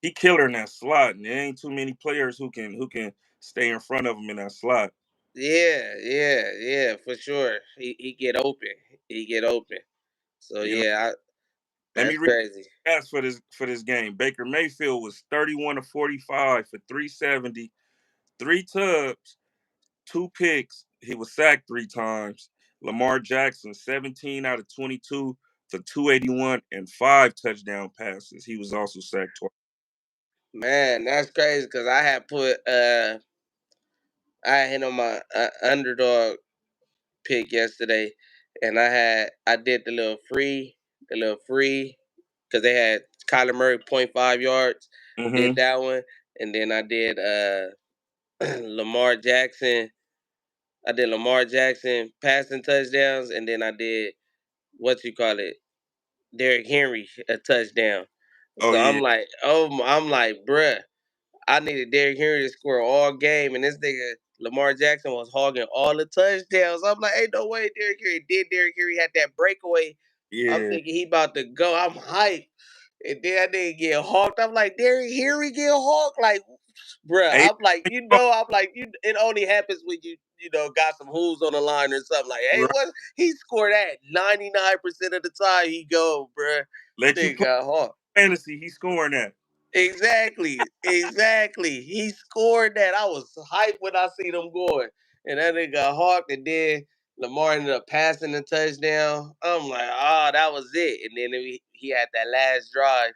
he killer in that slot, and there ain't too many players who can stay in front of him in that slot. yeah, yeah, yeah, for sure. He get open. He get open. So You know, yeah, let that's me read crazy. the stats for this game. Baker Mayfield was 31 to 45 for 370, 3 tubs, 2 picks. He was sacked 3 times. Lamar Jackson 17 out of 22 for 281 and 5 touchdown passes. He was also sacked twice. Man, that's crazy because I hit on my underdog pick yesterday, and I did the little free because they had Kyler Murray .5 yards. Did Mm-hmm. that one, and then I did Lamar Jackson. I did Lamar Jackson passing touchdowns, and then I did what you call it, Derrick Henry a touchdown. Oh So yeah, I'm like, bruh, I needed Derrick Henry to score all game, and this nigga Lamar Jackson was hogging all the touchdowns. I'm like, ain't no way Derrick Henry did. Derrick Henry had that breakaway. I'm yeah. thinking he about to go. I'm hyped. And then that nigga get hawked. I'm like, Derrick Henry get hawked? Like, bruh, Eight. I'm like, it only happens when got some hooves on the line or something. Like, hey, Right. what he scored at 99% of the time he go, bruh. Let you Nigga play got hawked. fantasy. He's scoring that. Exactly, exactly. He scored that. I was hyped when I seen him going. And that nigga got hawked, and then Lamar ended up passing the touchdown. I'm like, oh, that was it. And then he had that last drive.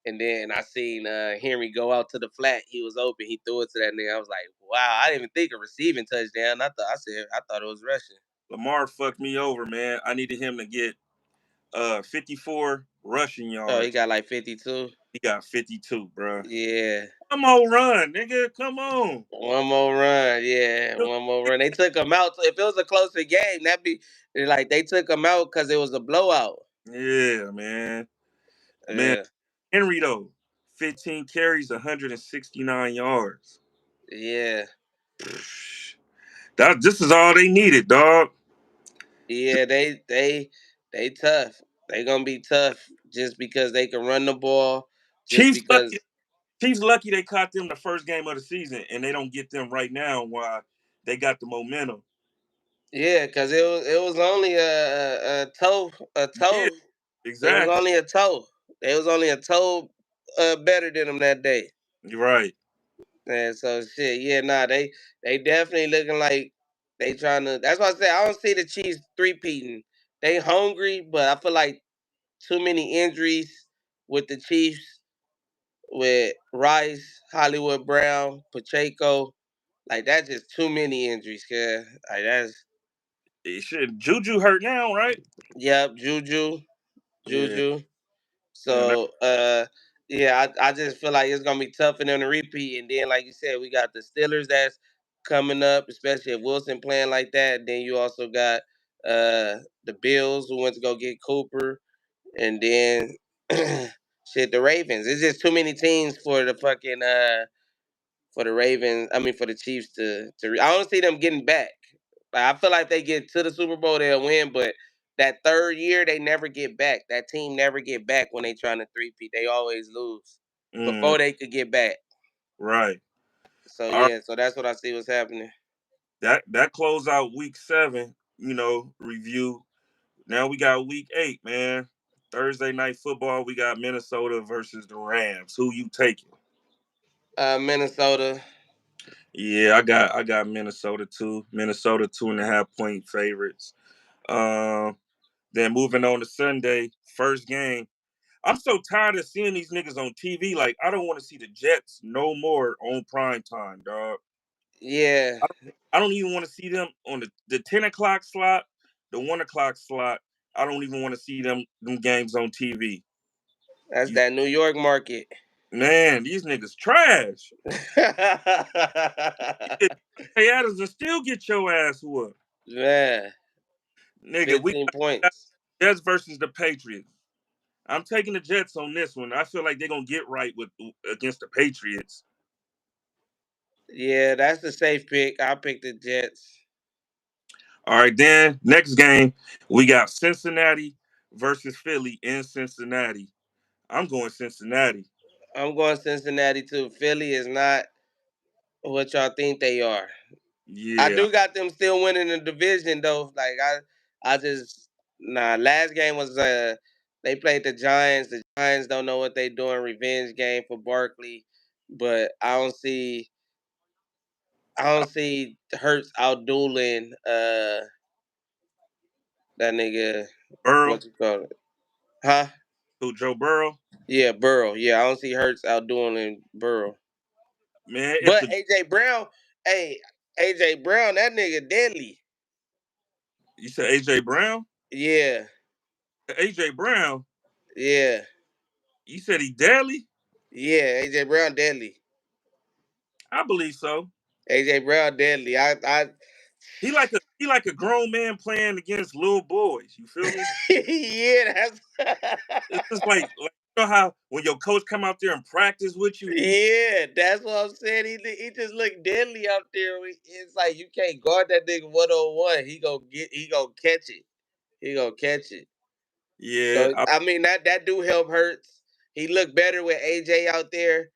And then I seen Henry go out to the flat. He was open. He threw it to that nigga. I was like, wow, I didn't even think of receiving touchdown. I thought it was rushing. Lamar fucked me over, man. I needed him to get 54 rushing Oh, he yards. got like 52. He got 52, bro. Yeah. Come on, run, nigga. Come on. One more run, yeah, one more run. They took him out. If it was a closer game, that'd be like they took him out because it was a blowout. Yeah, man. Man, Uh, Henry though, 15 carries, 169 yards. yeah, That this is all they needed, dog. yeah. They tough. They gonna be tough just because they can run the ball. Just Chiefs lucky. because, Chiefs lucky they caught them the first game of the season, and they don't get them right now. Why they got the momentum? yeah, because it was only a toe a Yeah, toe. It was exactly. only a toe. It was only a toe better than them that day. You're right. And so shit, yeah, nah, they definitely looking like they trying to. That's why I say I don't see the Chiefs three-peating. They hungry, but I feel like too many injuries with the Chiefs, with Rice, Hollywood Brown, Pacheco. Like that's just too many injuries, cause like that's It should Juju hurt now, right? yep, Juju, Yeah, Juju. man. So yeah, I just feel like it's gonna be tough for them to repeat. And then like you said, we got the Steelers that's coming up, especially if Wilson playing like that. Then you also got the Bills who went to go get Cooper, and then shit the Ravens. It's just too many teams for the fucking for the Ravens. I mean, for the Chiefs I don't see them getting back. Like, I feel like they get to the Super Bowl, they'll win, but that third year they never get back. That team never get back when they trying to three-peat. They always lose Mm, before they could get back. right. So All right. yeah, so that's what I see what's happening. That close out week 7. Review. Now we got week 8, man. Thursday night football. We got Minnesota versus the Rams. Who you taking? Minnesota. Yeah, I got Minnesota too. Minnesota 2.5 point favorites. Um, then moving on to Sunday, first game. I'm so tired of seeing these niggas on TV. Like, I don't want to see the Jets no more on prime time, dog. Yeah, I don't even want to see them on the 10 o'clock slot, the 1 o'clock slot. I don't even want to see them games on TV. that's You that New York market. man, these niggas trash. Hey Adams and still get your ass whooped. Man, Nigga, we 15 got points. Jets versus the Patriots. I'm taking the Jets on this one. I feel like they're gonna get right with against the Patriots. Yeah, that's the safe pick. I'll pick the Jets. All right, then next game we got Cincinnati versus Philly in Cincinnati. I'm going Cincinnati. I'm going Cincinnati too. Philly is not what y'all think they are. I Yeah, do got them still winning the division though. I just last game was they played the Giants. The Giants don't know what they doing. Revenge game for Barkley, but I don't see Hurts outdueling that nigga. Burrow, What you call it? Huh? who Joe Burrow. Yeah, Burrow. Yeah, I don't see Hurts outdueling Burrow. Man, if But the AJ Brown, hey, AJ Brown, that nigga deadly. you said AJ Brown, Yeah, AJ Brown, yeah, you said he deadly. yeah. AJ Brown deadly. I believe so. AJ Brown deadly. He like a grown man playing against little boys. You feel me? Yeah, It's just like you know how when your coach come out there and practice with you, he yeah. That's what I'm saying. He just looked deadly out there. It's like you can't guard that nigga 1-on-1. He gonna catch it. He gonna catch it. yeah, So I mean that do help Hurts. He looked better with AJ out there.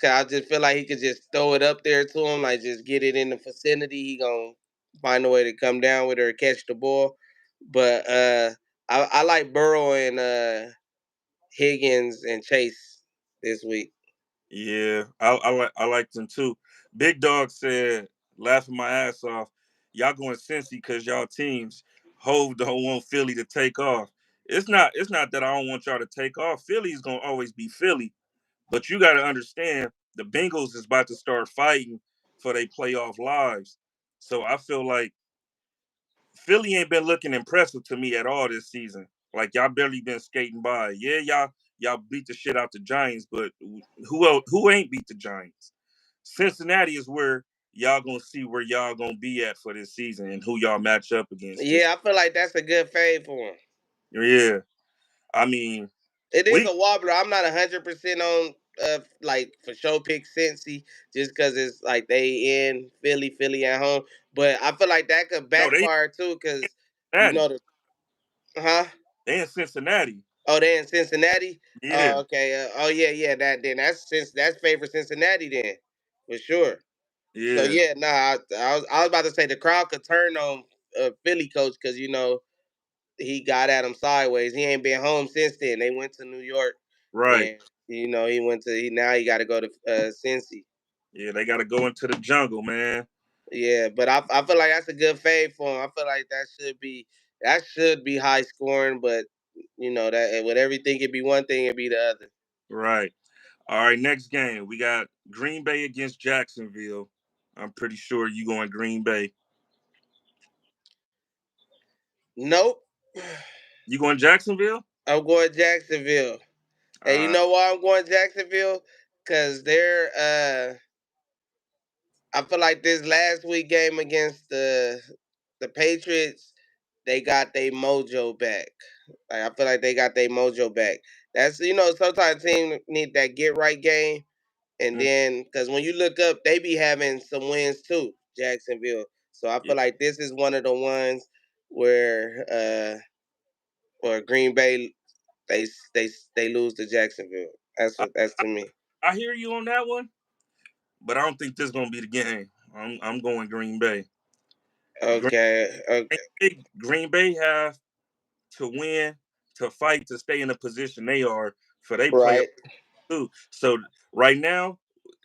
Cause I just feel like he could just throw it up there to him, like just get it in the vicinity. He gonna find a way to come down with her or catch the ball. But I like Burrow and Higgins and Chase this week. yeah. I liked him too. Big Dog said, laughing my ass off, y'all going Cincy because y'all teams Hove don't want Philly to take off. It's not that I don't want y'all to take off. Philly's gonna always be Philly. But you got to understand, the Bengals is about to start fighting for their playoff lives. So I feel like Philly ain't been looking impressive to me at all this season. Like y'all barely been skating by. Yeah, y'all beat the shit out the Giants, but who ain't beat the Giants? Cincinnati is where y'all gonna see where y'all gonna be at for this season and who y'all match up against. This Yeah, I feel like that's a good fade for him. yeah, I mean It is we a wobbler. I'm not 100% on like for sure pick Cincy just because it's like they in Philly at home. But I feel like that could no they backfire too because you Cincinnati. know the huh. They in Cincinnati. Oh, they in Cincinnati. Yeah, Oh, okay. Oh, yeah, yeah. That's favorite Cincinnati then, for sure. So yeah, yeah, I was about to say the crowd could turn on Philly coach because he got at him sideways. He ain't been home since then. They went to New York, right. and he went to now he got to go to Cincy. Yeah, they got to go into the jungle, man. Yeah, but I feel like that's a good fade for him. I feel like that should be high scoring, but that with everything it be one thing, it be the other. Right. All right, next game. We got Green Bay against Jacksonville. I'm pretty sure you going Green Bay. Nope. You going Jacksonville? I'm going Jacksonville. And you Uh, know why I'm going Jacksonville? Cause I feel like this last week game against the Patriots, they got their mojo back. Like, I feel like they got their mojo back. That's sometimes team need that get right game, and Mm, then because when you look up, they be having some wins too, Jacksonville. So I yeah. feel like this is one of the ones where Green Bay they they lose to Jacksonville. That's I, what that's to me. I hear you on that one, but I don't think this is gonna be the game. I'm going Green Bay. Green, Okay, okay, Green Bay have to win, to fight, to stay in the position they are for they playoff right. too. So right now,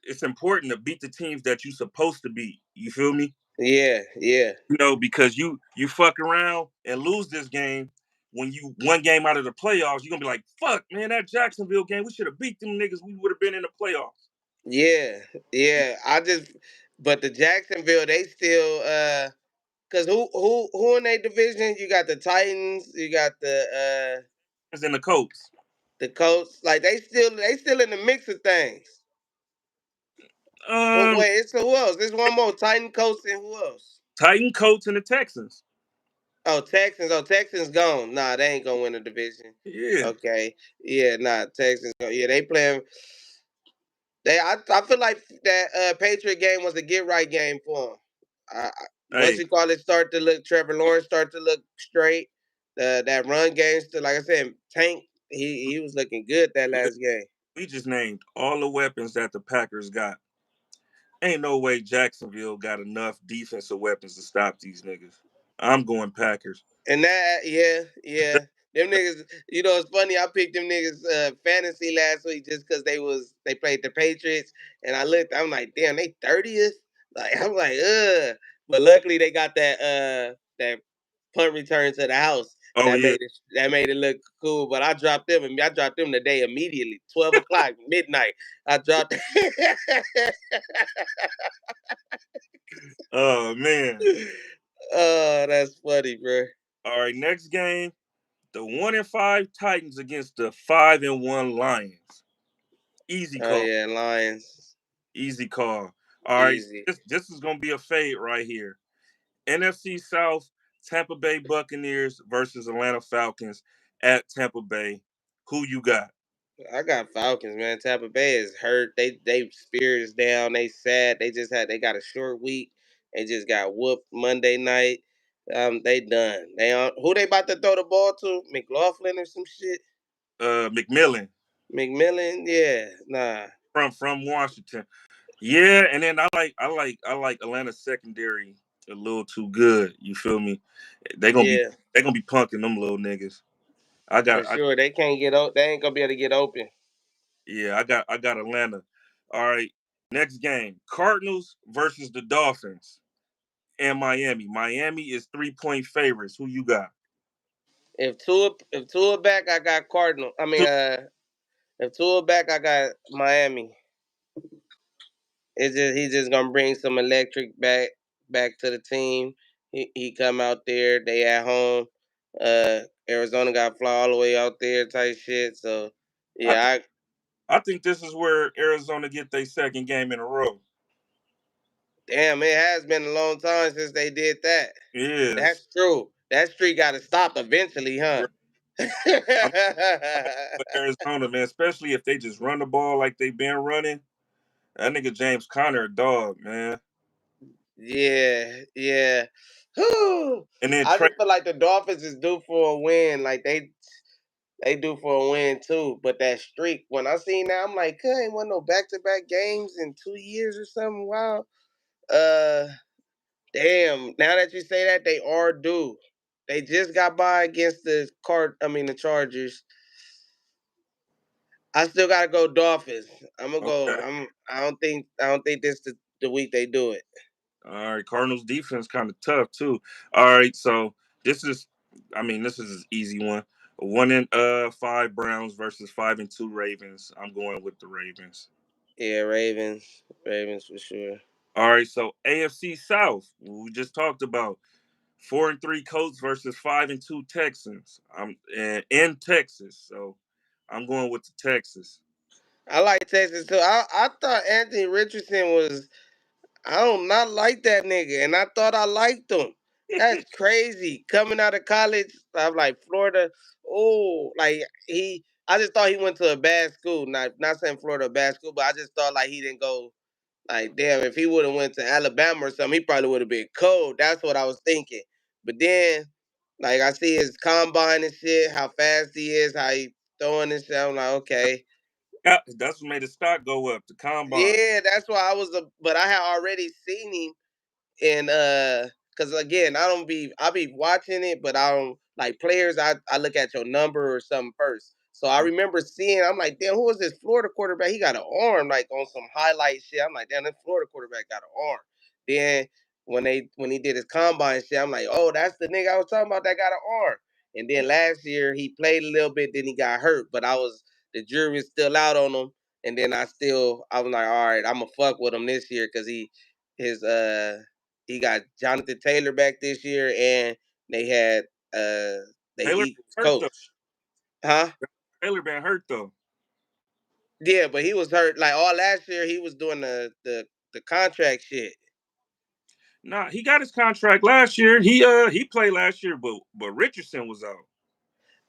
it's important to beat the teams that you supposed to beat. You feel me? Yeah, yeah, Because you fuck around and lose this game when you one game out of the playoffs, you're gonna be like, fuck, man, that Jacksonville game, we should have beat them niggas. We would have been in the playoffs. yeah, yeah. But the Jacksonville, they still, cause who in their division? You got the Titans, you got It's in the Colts. the Colts. Like they still in the mix of things. Um, Wait, it's who else? There's one more. Titan, Colts, and who else? Titan, Colts, and the Texans. Oh, Texans. Oh, Texans gone. Nah, they ain't gonna win the division. Yeah. Okay. Yeah, nah, Texans. Yeah, they playing. I feel like that Patriot game was a get right game for him. Once Hey, you call it, start to look. Trevor Lawrence start to look straight. That run game still, like I said, Tank. He was looking good that li- last game. we just named all the weapons that the Packers got. Ain't no way Jacksonville got enough defensive weapons to stop these niggas. I'm going Packers. And that, yeah, yeah. Them niggas, it's funny. I picked them niggas fantasy last week just because they played the Patriots, and I looked. I'm like, damn, they 30th. Like I'm like, ugh. But luckily they got that punt return to the house. Oh That yeah. made it look cool. But I dropped them, and I dropped them today immediately, 12 o'clock midnight. I dropped. Oh man. Oh, that's funny, bro. All right, next game, the 1-5 Titans against the 5-1 Lions. Easy Oh call. yeah, Lions, Easy call. All right, easy. this is gonna be a fade right here. NFC South, Tampa Bay Buccaneers versus Atlanta Falcons at Tampa Bay. Who you got? I got Falcons, man. Tampa Bay is hurt. They spirits down. They sad. They got a short week. They just got whooped Monday night. They done. They on who they about to throw the ball to? McLaughlin or some shit? McMillan McMillan? Yeah, nah. from Washington. Yeah, and then I like Atlanta secondary a little too good. You feel me? They gonna be Yeah, they gonna be punking them little niggas. I for got I sure. They can't get out. They ain't gonna be able to get open. Yeah, I got Atlanta. All right. Next game. Cardinals versus the Dolphins and Miami. Miami is 3-point favorites. Who you got? If Tua back, I got Cardinal. I mean, Two- if Tua back, I got Miami. He's just gonna bring some electric back to the team. He come out there. They at home. Arizona got to fly all the way out there type shit. So I think yeah, I think this is where Arizona get their second game in a row. damn, it has been a long time since they did that. Yes. That's true. That streak got to stop eventually, huh? I'm with Arizona, man, especially if they just run the ball like they've been running. That nigga James Conner a dog, man. Yeah, yeah. Whew. And then I Trey just feel like the Dolphins is due for a win. Like they do for a win too. But that streak, when I seen that, I'm like, ain't won no back to back games in 2 years or something. Wow. Uh, damn. Now that you say that, they are due. They just got by against the Chargers. I still gotta go Dolphins. I'm gonna go. okay. I don't think this the week they do it. All right, Cardinals defense kind of tough too. All right, so this is, this is an easy one. 1-5 Browns versus 5-2 Ravens. I'm going with the Ravens. Yeah, Ravens for sure. All right, so AFC South. We just talked about 4-3 Colts versus 5-2 Texans. I'm in Texas, so I'm going with the Texas. I like Texas too. I thought Anthony Richardson was. I don't not like that nigga, and I thought I liked him. That's crazy. Coming out of college, I'm like Florida. Oh, like I just thought he went to a bad school. Not saying Florida a bad school, but I just thought like he didn't go. Like damn, if he would have went to Alabama or something, he probably would have been cold. That's what I was thinking. But then, like I see his combine and shit, how fast he is, how he throwing and shit. I'm like, okay, That's what made the stock go up. The combine. yeah, that's why I was. But I had already seen him and because again I be watching it, but I don't like players. I look at your number or something first. So I remember seeing, I'm like, damn, who is this Florida quarterback? He got an arm like on some highlight shit. I'm like, damn, this Florida quarterback got an arm. Then when he did his combine shit, I'm like, oh, that's the nigga I was talking about that got an arm. And then last year he played a little bit, then he got hurt, but the jury was still out on him. And then I was like, all right, I'm gonna fuck with him this year because his he got Jonathan Taylor back this year, and they had the Taylor East been hurt though. coach, huh? Taylor been hurt though. Yeah, but he was hurt like all last year. He was doing the contract shit. Nah, he got his contract last year. He played last year, but Richardson was out.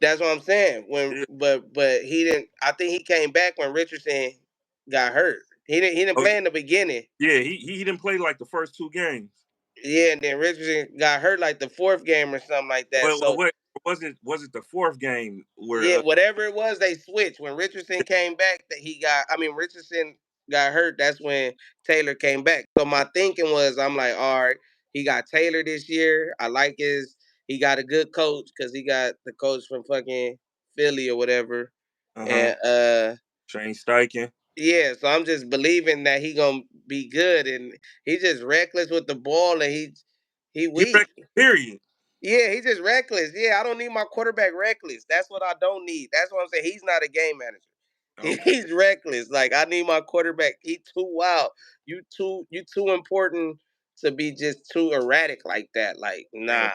That's what I'm saying. Yeah. But he didn't. I think he came back when Richardson got hurt. He didn't Oh play in the beginning. yeah, he didn't play like the first two games. Yeah, and then Richardson got hurt like the fourth game or something like that. Well, So what was it the fourth game where yeah, whatever it was, they switched. When Richardson came back, Richardson got hurt. That's when Taylor came back. So my thinking was, I'm like, all right, he got Taylor this year. He got a good coach because he got the coach from fucking Philly or whatever. uh-huh And Shane Steichen? yeah, so I'm just believing that he gonna be good, and he's just reckless with the ball, and he He weak. wrecked period. Yeah, he's just reckless. Yeah, I don't need my quarterback reckless. That's what I don't need. That's what I'm saying. He's not a game manager. Okay. He's reckless. Like I need my quarterback. He too wild. You too important to be just too erratic like that. Like Yeah. nah.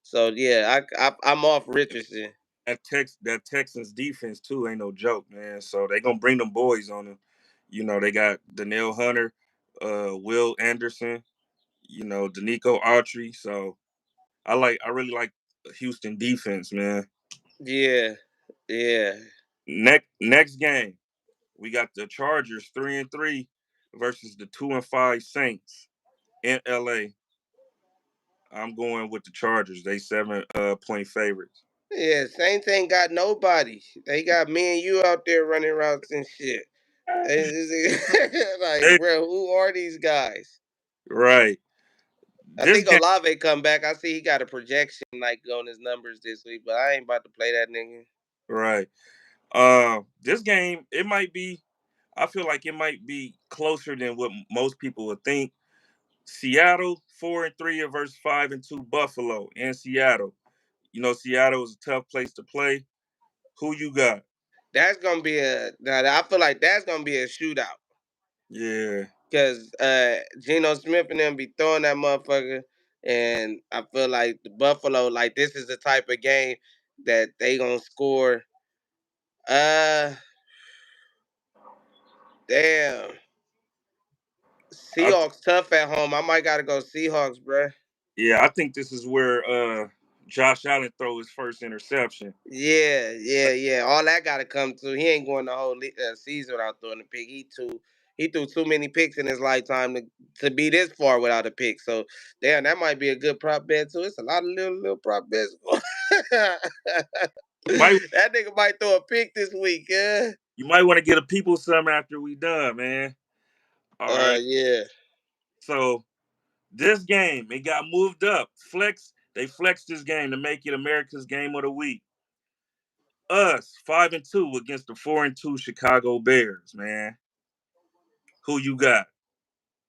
So yeah, I'm off Richardson. That Texans defense too ain't no joke, man. So they gonna bring them boys on them. You know, they got Danielle Hunter, Will Anderson, Danico Autry. So I really like Houston defense, man. Yeah, yeah, Next game, we got the Chargers 3-3 versus the 2-5 Saints in LA. I'm going with the Chargers. They 7 point favorites. yeah. Saints ain't got nobody. They got me and you out there running routes and shit. Like, They, bro, who are these guys? right. I This think game, Olave come back. I see he got a projection like on his numbers this week, but I ain't about to play that nigga. right. This game, it might be. I feel like it might be closer than what most people would think. Seattle 4-3 versus 5-2 Buffalo in Seattle. Seattle is a tough place to play. Who you got? That's gonna be I feel like that's gonna be a shootout Yeah, because Geno Smith and them be throwing that motherfucker, and I feel like the Buffalo, like this is the type of game that they gonna score. Uh, damn, I Seahawks tough at home. I might gotta go Seahawks, bruh. I think this is where Josh Allen throw his first interception. Yeah, yeah, yeah. All that got to come to. He ain't going the whole season without throwing a pick. He threw too many picks in his lifetime to be this far without a pick. So damn, that might be a good prop bet too. It's a lot of little prop bets. You might That nigga might throw a pick this week. Yeah. you might want to get a people some after we done, man. All right. Yeah. So this game, it got moved up. They flexed this game to make it America's game of the week. Us 5-2 against the 4-2 Chicago Bears, man. Who you got?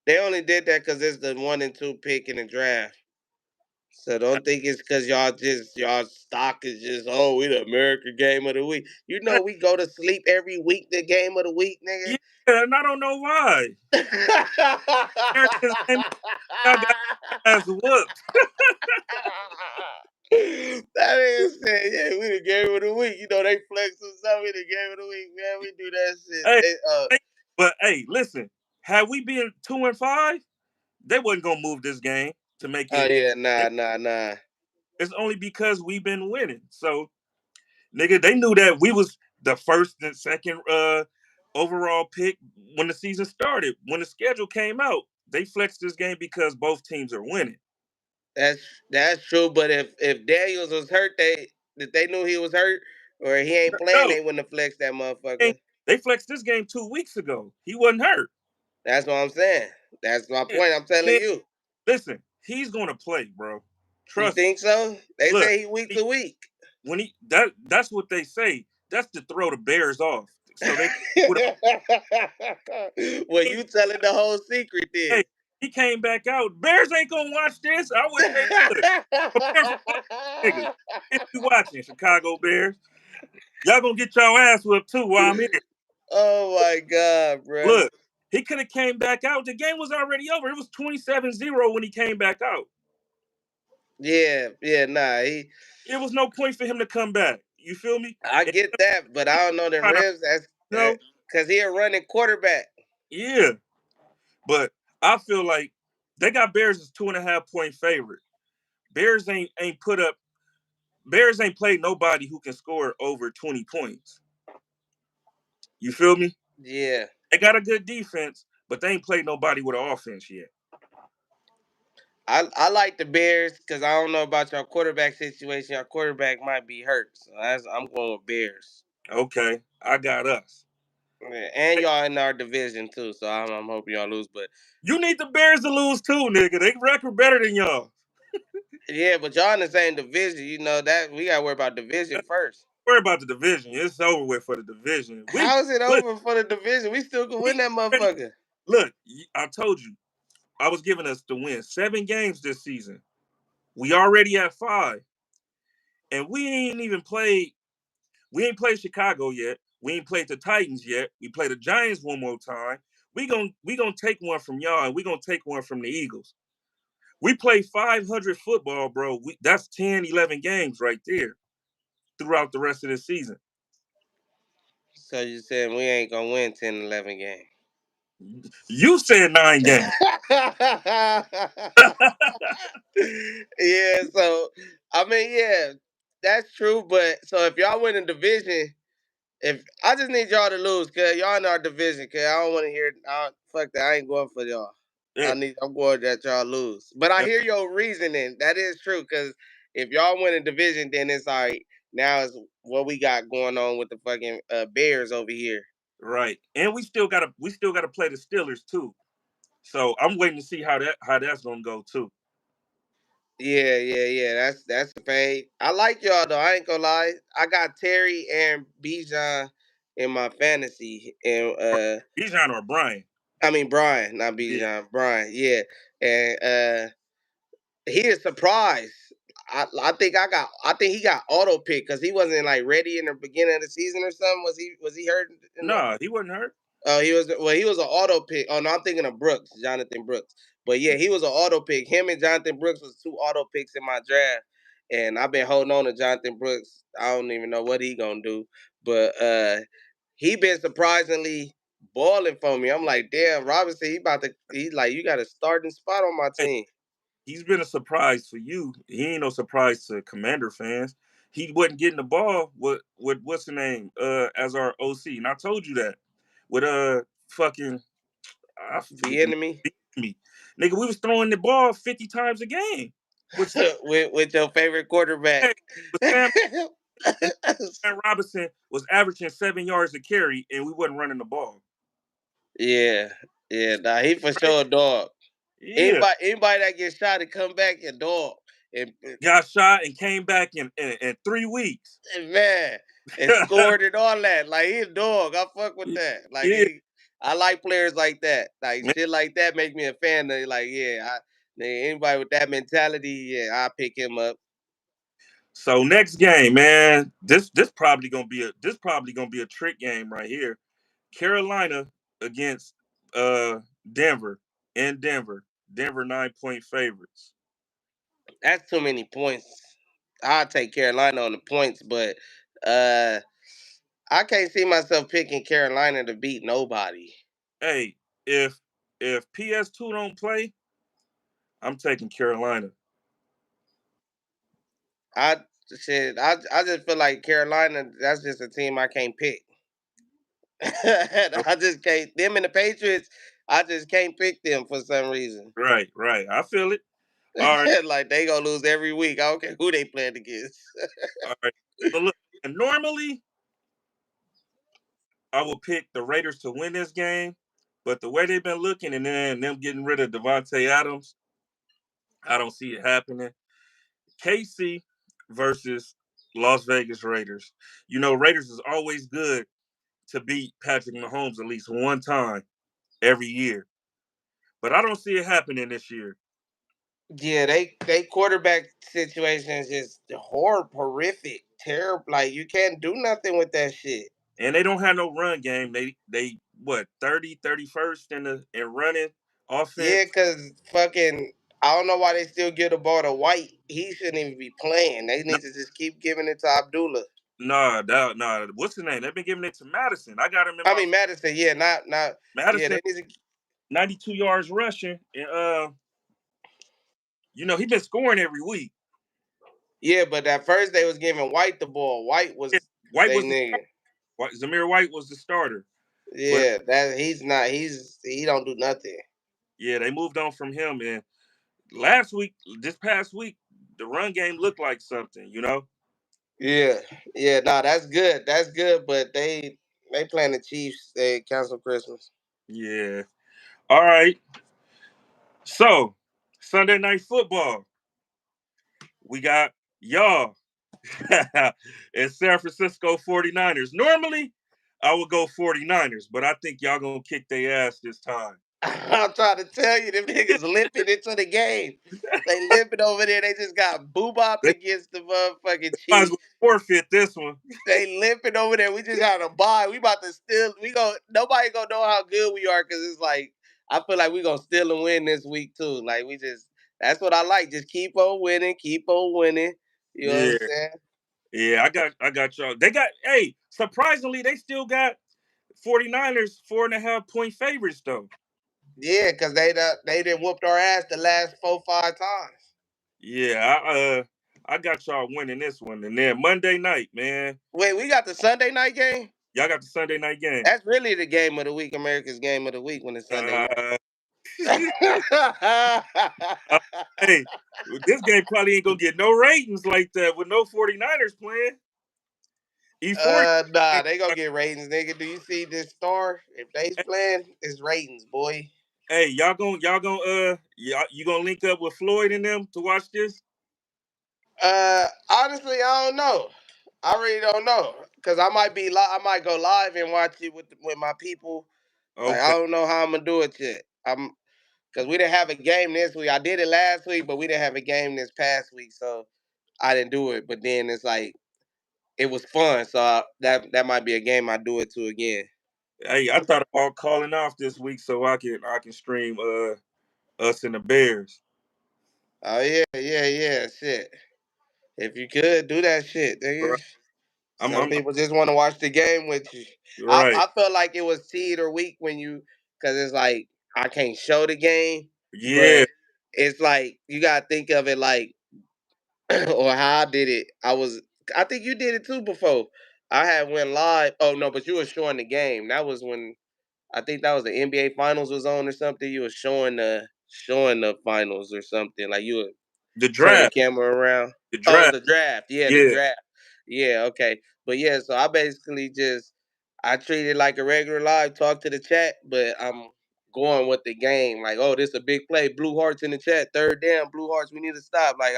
They only did that because it's the 1 and 2 pick in the draft. So don't think it's because y'all stock is just we the American game of the week. You know we go to sleep every week the game of the week, nigga. Yeah, and I don't know why. America's game, y'all got ass whooped. That is said, yeah, we the game of the week. You know they flex us up. We the game of the week, man. We do that shit. Hey, hey, but hey, listen. Had we been 2-5, they wasn't gonna move this game to make Oh it. yeah, nah. It's only because we've been winning. So, nigga, they knew that we was. the first and second overall pick when the season started. When the schedule came out, they flexed this game because both teams are winning. That's that's true. But if Daniels was hurt, if they knew he was hurt or he ain't playing, No, they wouldn't have flexed that motherfucker. they flexed this game 2 weeks ago. He wasn't hurt. That's what I'm saying. That's my Yeah. point. I'm telling Then, you. listen, he's gonna play, bro. You Trust me. think so? They Look, say he week to week. when he that's what they say. That's to throw the Bears off. So they Well, you telling the whole secret then. hey, he came back out. Bears ain't gonna watch this. I wish they would. Prepare for one niggas. If you watching Chicago Bears, y'all gonna get y'all ass whipped too while I'm here. Oh my god, bro. Look, he could have came back out. The game was already over. It was 27-0 when he came back out. Yeah, yeah, nah. He, It was no point for him to come back. You feel me? I And get that, but I don't know the trying to, Rams. That's you know, because he a running quarterback. yeah. But I feel like they got Bears as 2.5 point favorite. Bears ain't put up. Bears ain't played nobody who can score over 20 points. You feel me? Yeah, They got a good defense, but they ain't played nobody with an offense yet. I like the Bears because I don't know about your quarterback situation. Your quarterback might be hurt, so I'm going with Bears. Okay, I got us. Yeah, and y'all in our division too, so I'm hoping y'all lose. But You need the Bears to lose too, nigga. They record better than y'all. yeah, but y'all in the same division. You know that we got to worry about division first. Worry about the division. It's over with for the division. How is it Look, over for the division? We still can win we that already motherfucker. look. I told you I was giving us to win 7 games this season. We already at 5, and we ain't even played. We ain't played Chicago yet. We ain't played the Titans yet. We play the Giants one more time. We gonna take one from y'all, and we gonna take one from the Eagles. We play 500 football, bro. That's 10, 11 games right there throughout the rest of the season. So you said we ain't gonna win 10, 11 games. You said 9 games. Yeah, so I mean, yeah, that's true. But so if y'all win a division, if I just need y'all to lose, cause y'all in our division, cause I don't want to hear. Fuck that, I ain't going for y'all. Yeah, I'm going that y'all lose. But I yeah, hear your reasoning. That is true, cause if y'all win a division, then it's all right. Now it's what we got going on with the fucking Bears over here. right. And we still gotta play the Steelers too. So I'm waiting to see how that's gonna go too. Yeah, yeah, yeah. That's a fade. I like y'all though. I ain't gonna lie. I got Terry and Bijan in my fantasy, and Bijan or Brian. I mean Brian, not Yeah. Bijan, Brian. Yeah, and he is surprised. I think he got auto pick because he wasn't like ready in the beginning of the season or something. Was he hurt in the Nah, he wasn't hurt. Oh, he was an auto pick. Oh no, I'm thinking of Brooks, Jonathan Brooks. But yeah, he was an auto pick. Him and Jonathan Brooks was 2 auto picks in my draft. And I've been holding on to Jonathan Brooks. I don't even know what he gonna do. But he been surprisingly balling for me. I'm like, damn, Robinson, he's like, you got a starting spot on my Hey, team. he's been a surprise for you. He ain't no surprise to Commander fans. He wasn't getting the ball with what's the name as our OC, and I told you that with fucking I forget The the enemy. me nigga. We was throwing the ball 50 times a game with with your favorite quarterback. Sam, with Sam and Sam Robinson was averaging 7 yards a carry, and we wasn't running the ball. Yeah. Yeah, nah, he for Right? sure a dog. Yeah, Anybody that gets shot and come back a dog. And got shot and came back in 3 weeks. man, and scored and all that. Like he a dog. I fuck with that. Like Yeah, I like players like that. Like man. shit like that make me a fan of like, yeah, anybody with that mentality, yeah, I pick him up. So next game, man, this probably gonna be a trick game right here. Carolina against uh Denver in Denver. Denver 9 point favorites. That's too many points. I'll take Carolina on the points, but uh I can't see myself picking Carolina to beat nobody. Hey, if PS2 don't play, I'm taking Carolina. Shit, I just feel like Carolina. That's just a team I can't pick. I just can't. Them and the Patriots, I just can't pick them for some reason. Right, right. I feel it. All right, Like they gonna lose every week. I don't care who they playing against. all right. So look, and normally I will pick the Raiders to win this game, but the way they've been looking and then them getting rid of Devontae Adams, I don't see it happening. KC versus Las Vegas Raiders. You know, Raiders is always good to beat Patrick Mahomes at least one time every year, but I don't see it happening this year. Yeah, they quarterback situation is just horrific, terrible. Like you can't do nothing with that shit. And they don't have no run game. They what 30, 31st in the in running offense. Yeah, cause fucking I don't know why they still give the ball to White. He shouldn't even be playing. They No, need to just keep giving it to Abdullah. nah, nah. What's his name? They've been giving it to Madison. I got him in I my mean Madison, yeah, not yeah, Madison, they need to 92 yards rushing. And you know, he been scoring every week. yeah, but at first they was giving White the ball. White Yeah, was White they was the nigga. Zamir White was the starter. But Yeah, that he's not. He don't do nothing. yeah, they moved on from him. And last week, this past week, the run game looked like something, you know? Yeah, yeah. No, that's good. That's good. But they playing the Chiefs. They cancel Christmas. Yeah. All right. So, Sunday night football. We got y'all and San Francisco 49ers. Normally, I would go 49ers, but I think y'all going to kick their ass this time. I'm trying to tell you, them niggas limping into the game. They limping over there. They just got boobopped They against the motherfucking might as well Chiefs. forfeit this one. They limping over there. We just had a bye. We about to steal. We go. Nobody gonna know how good we are because it's like I feel like we gonna steal and win this week too. Like we just. That's what I like. Just keep on winning. Keep on winning. You know what I'm Yeah. saying? Yeah, I got y'all. They got surprisingly, they still got 49ers 4.5 point favorites though. Yeah, because they didn't whooped our ass the last 4 5 times. Yeah, I got y'all winning this one. And then Monday night, man. Wait, we got the Sunday night game. Y'all got the Sunday night game. That's really the game of the week. America's game of the week when it's Sunday night. Uh, uh, hey, this game probably ain't gonna get no ratings like that with no 49ers playing. E40. Nah, they gonna get ratings, nigga. Do you see this star? If they's playing, it's ratings, boy. Hey, y'all you gonna link up with Floyd and them to watch this? Honestly, I don't know. I really don't know because I might be I might go live and watch it with my people. Like I Okay. don't know how I'm gonna do it yet. I'm because we didn't have a game this week. I did it last week, but we didn't have a game this past week, so I didn't do it. But then it's like it was fun, so that might be a game I do it to again. Hey, I thought about calling off this week so I can stream us and the Bears. Oh yeah, shit. If you could do that shit, nigga. Right. Some I'm people just want to watch the game with you. right. I felt like it was teed or weak when you, because it's like I can't show the game, Yeah. but it's like you gotta think of it like, or how I did it. I think you did it too before. I had went live. Oh no, but you were showing the game. That was when I think that was the NBA Finals was on or something. You were showing the finals or something. Like you were The turn your draft. camera around. The Oh, it was draft. the draft. Yeah, the Yeah. draft. Yeah, okay. But yeah, so I basically just I treat it like a regular live, talk to the chat, but I'm going with the game. Like, oh, this a big play. Blue hearts in the chat. Third down, blue hearts. We need to stop. Like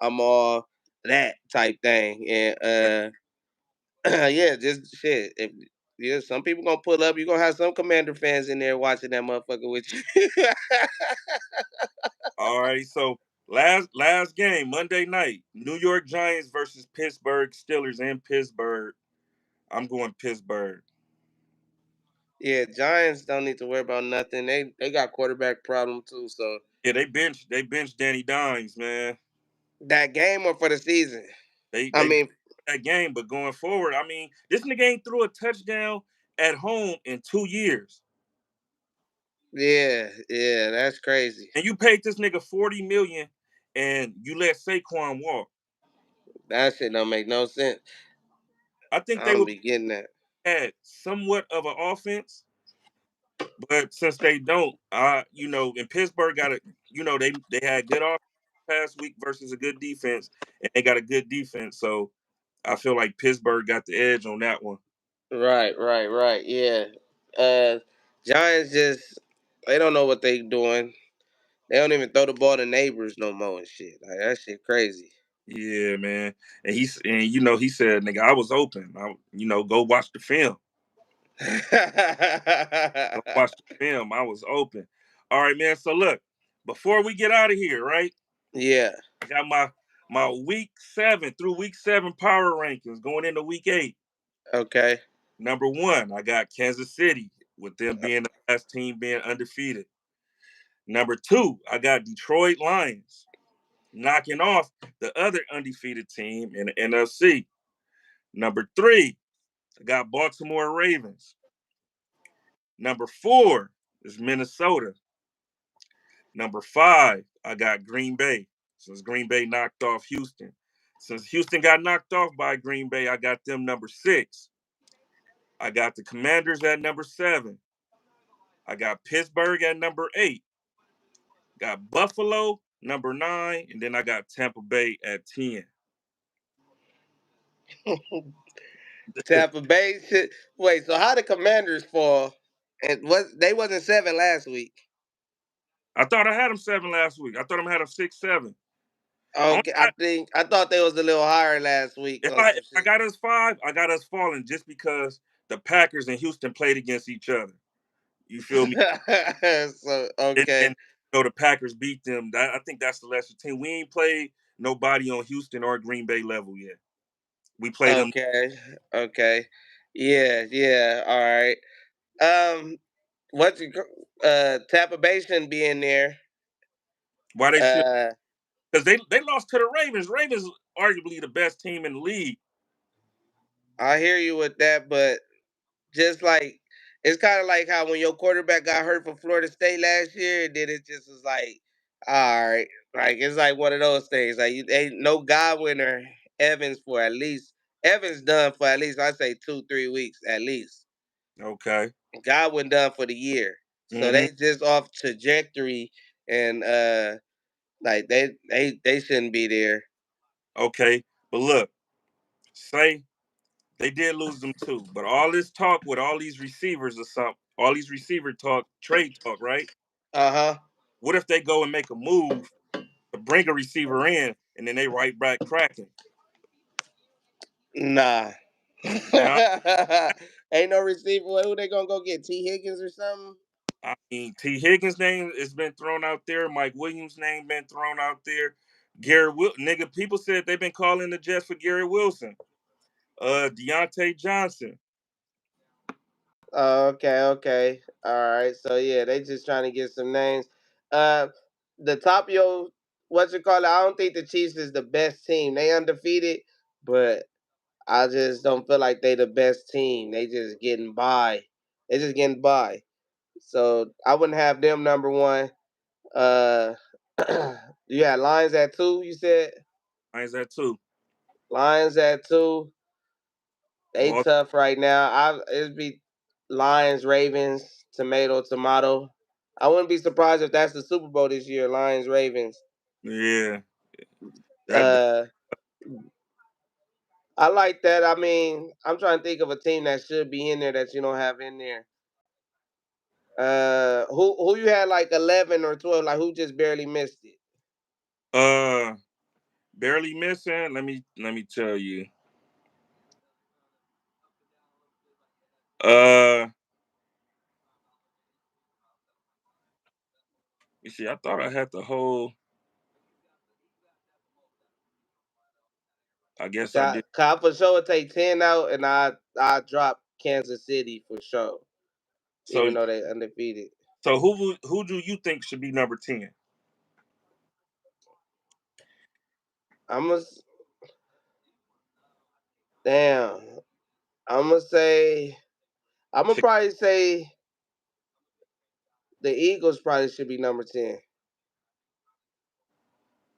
I'm all that type thing. And yeah, just shit. If yeah, some people gonna pull up. You gonna have some Commander fans in there watching that motherfucker with you. All right. So last game, Monday night, New York Giants versus Pittsburgh Steelers in Pittsburgh. I'm going Pittsburgh. Yeah, Giants don't need to worry about nothing. They got quarterback problem too. So Yeah, they benched Danny Dimes, man. that game or for the season. I They mean, that game, but going forward, I mean, this nigga ain't threw a touchdown at home in 2 years. yeah, that's crazy. And you paid this nigga 40 million and you let Saquon walk. That shit don't make no sense. I think I they don't would be getting that. had somewhat of an offense, but since they don't, and Pittsburgh got a, they had good offense past week versus a good defense, and they got a good defense. So I feel like Pittsburgh got the edge on that one. Right. Yeah. Uh, Giants just they don't know what they doing. They don't even throw the ball to neighbors no more and shit. Like that shit crazy. Yeah, man. And he said, "Nigga, I was open. Go watch the film. Go watch the film. I was open." All right, man. So look, before we get out of here, right? Yeah. I got my week 7 power rankings going into week 8. Okay. Number 1, I got Kansas City with them being the last team being undefeated. Number 2, I got Detroit Lions knocking off the other undefeated team in the NFC. Number 3, I got Baltimore Ravens. Number 4 is Minnesota. Number 5, I got Green Bay, since Green Bay knocked off Houston. Since Houston got knocked off by Green Bay, I got them number 6. I got the Commanders at number 7. I got Pittsburgh at number 8. Got Buffalo number 9, and then I got Tampa Bay at 10. Tampa Bay. Wait. So how the Commanders fall? And they wasn't 7 last week. I thought I had them 7 last week. I thought I had them 6, 7. Only Okay. I thought they was a little higher last week If on I some if I shit. got us 5, I got us falling just because the Packers and Houston played against each other. You feel me? So And okay. the Packers beat them. I think that's the lesser team. We ain't played nobody on Houston or Green Bay level yet. We played them. Okay. Okay. Yeah. All right. Um, Tampa Bay shouldn't be in there. Why they should? Uh, Because they lost to the Ravens. Ravens arguably the best team in the league. I hear you with that, but just like it's kind of like how when your quarterback got hurt for Florida State last year, and then it just was like, all right, like it's like one of those things. Like you ain't no Godwin or Evans for at least Evans done for at least I say 2-3 weeks at least. Okay. Godwin done for the year, so Hmm. they just off trajectory and like they shouldn't be there. Okay. But look, say they did lose them too. But all this talk with all these receivers or something, all these receiver talk, trade talk, right? Uh huh. What if they go and make a move to bring a receiver in and then they right back cracking? Nah. Nah, Ain't no receiver. Who they gonna go get? T. Higgins or something? I mean, T. Higgins' name has been thrown out there. Mike Williams' name been thrown out there. Nigga, people said they've been calling the Jets for Gary Wilson. Deontay Johnson. Okay. All right. So yeah, they just trying to get some names. Uh, the top of your what you call it? I don't think the Chiefs is the best team. They undefeated, but I just don't feel like they the best team. They just getting by. They just getting by. So I wouldn't have them number one. Uh, you had Lions at 2. You said Why is that too? Lions at 2. They Ball, tough right now. It'd be Lions, Ravens, tomato. I wouldn't be surprised if that's the Super Bowl this year. Lions, Ravens. yeah. That Uh, I like that. I mean, I'm trying to think of a team that should be in there that you don't have in there. Who you had like 11 or 12? Like who just barely missed it? uh barely missing. Let me tell you. Uh you see, I thought I had the whole. I guess I did. Cause I for sure would take 10 out, and I drop Kansas City for sure, So even though they undefeated. so who do you think should be number 10? I'm gonna damn. I'm gonna say I'm gonna probably say the Eagles probably should be number 10.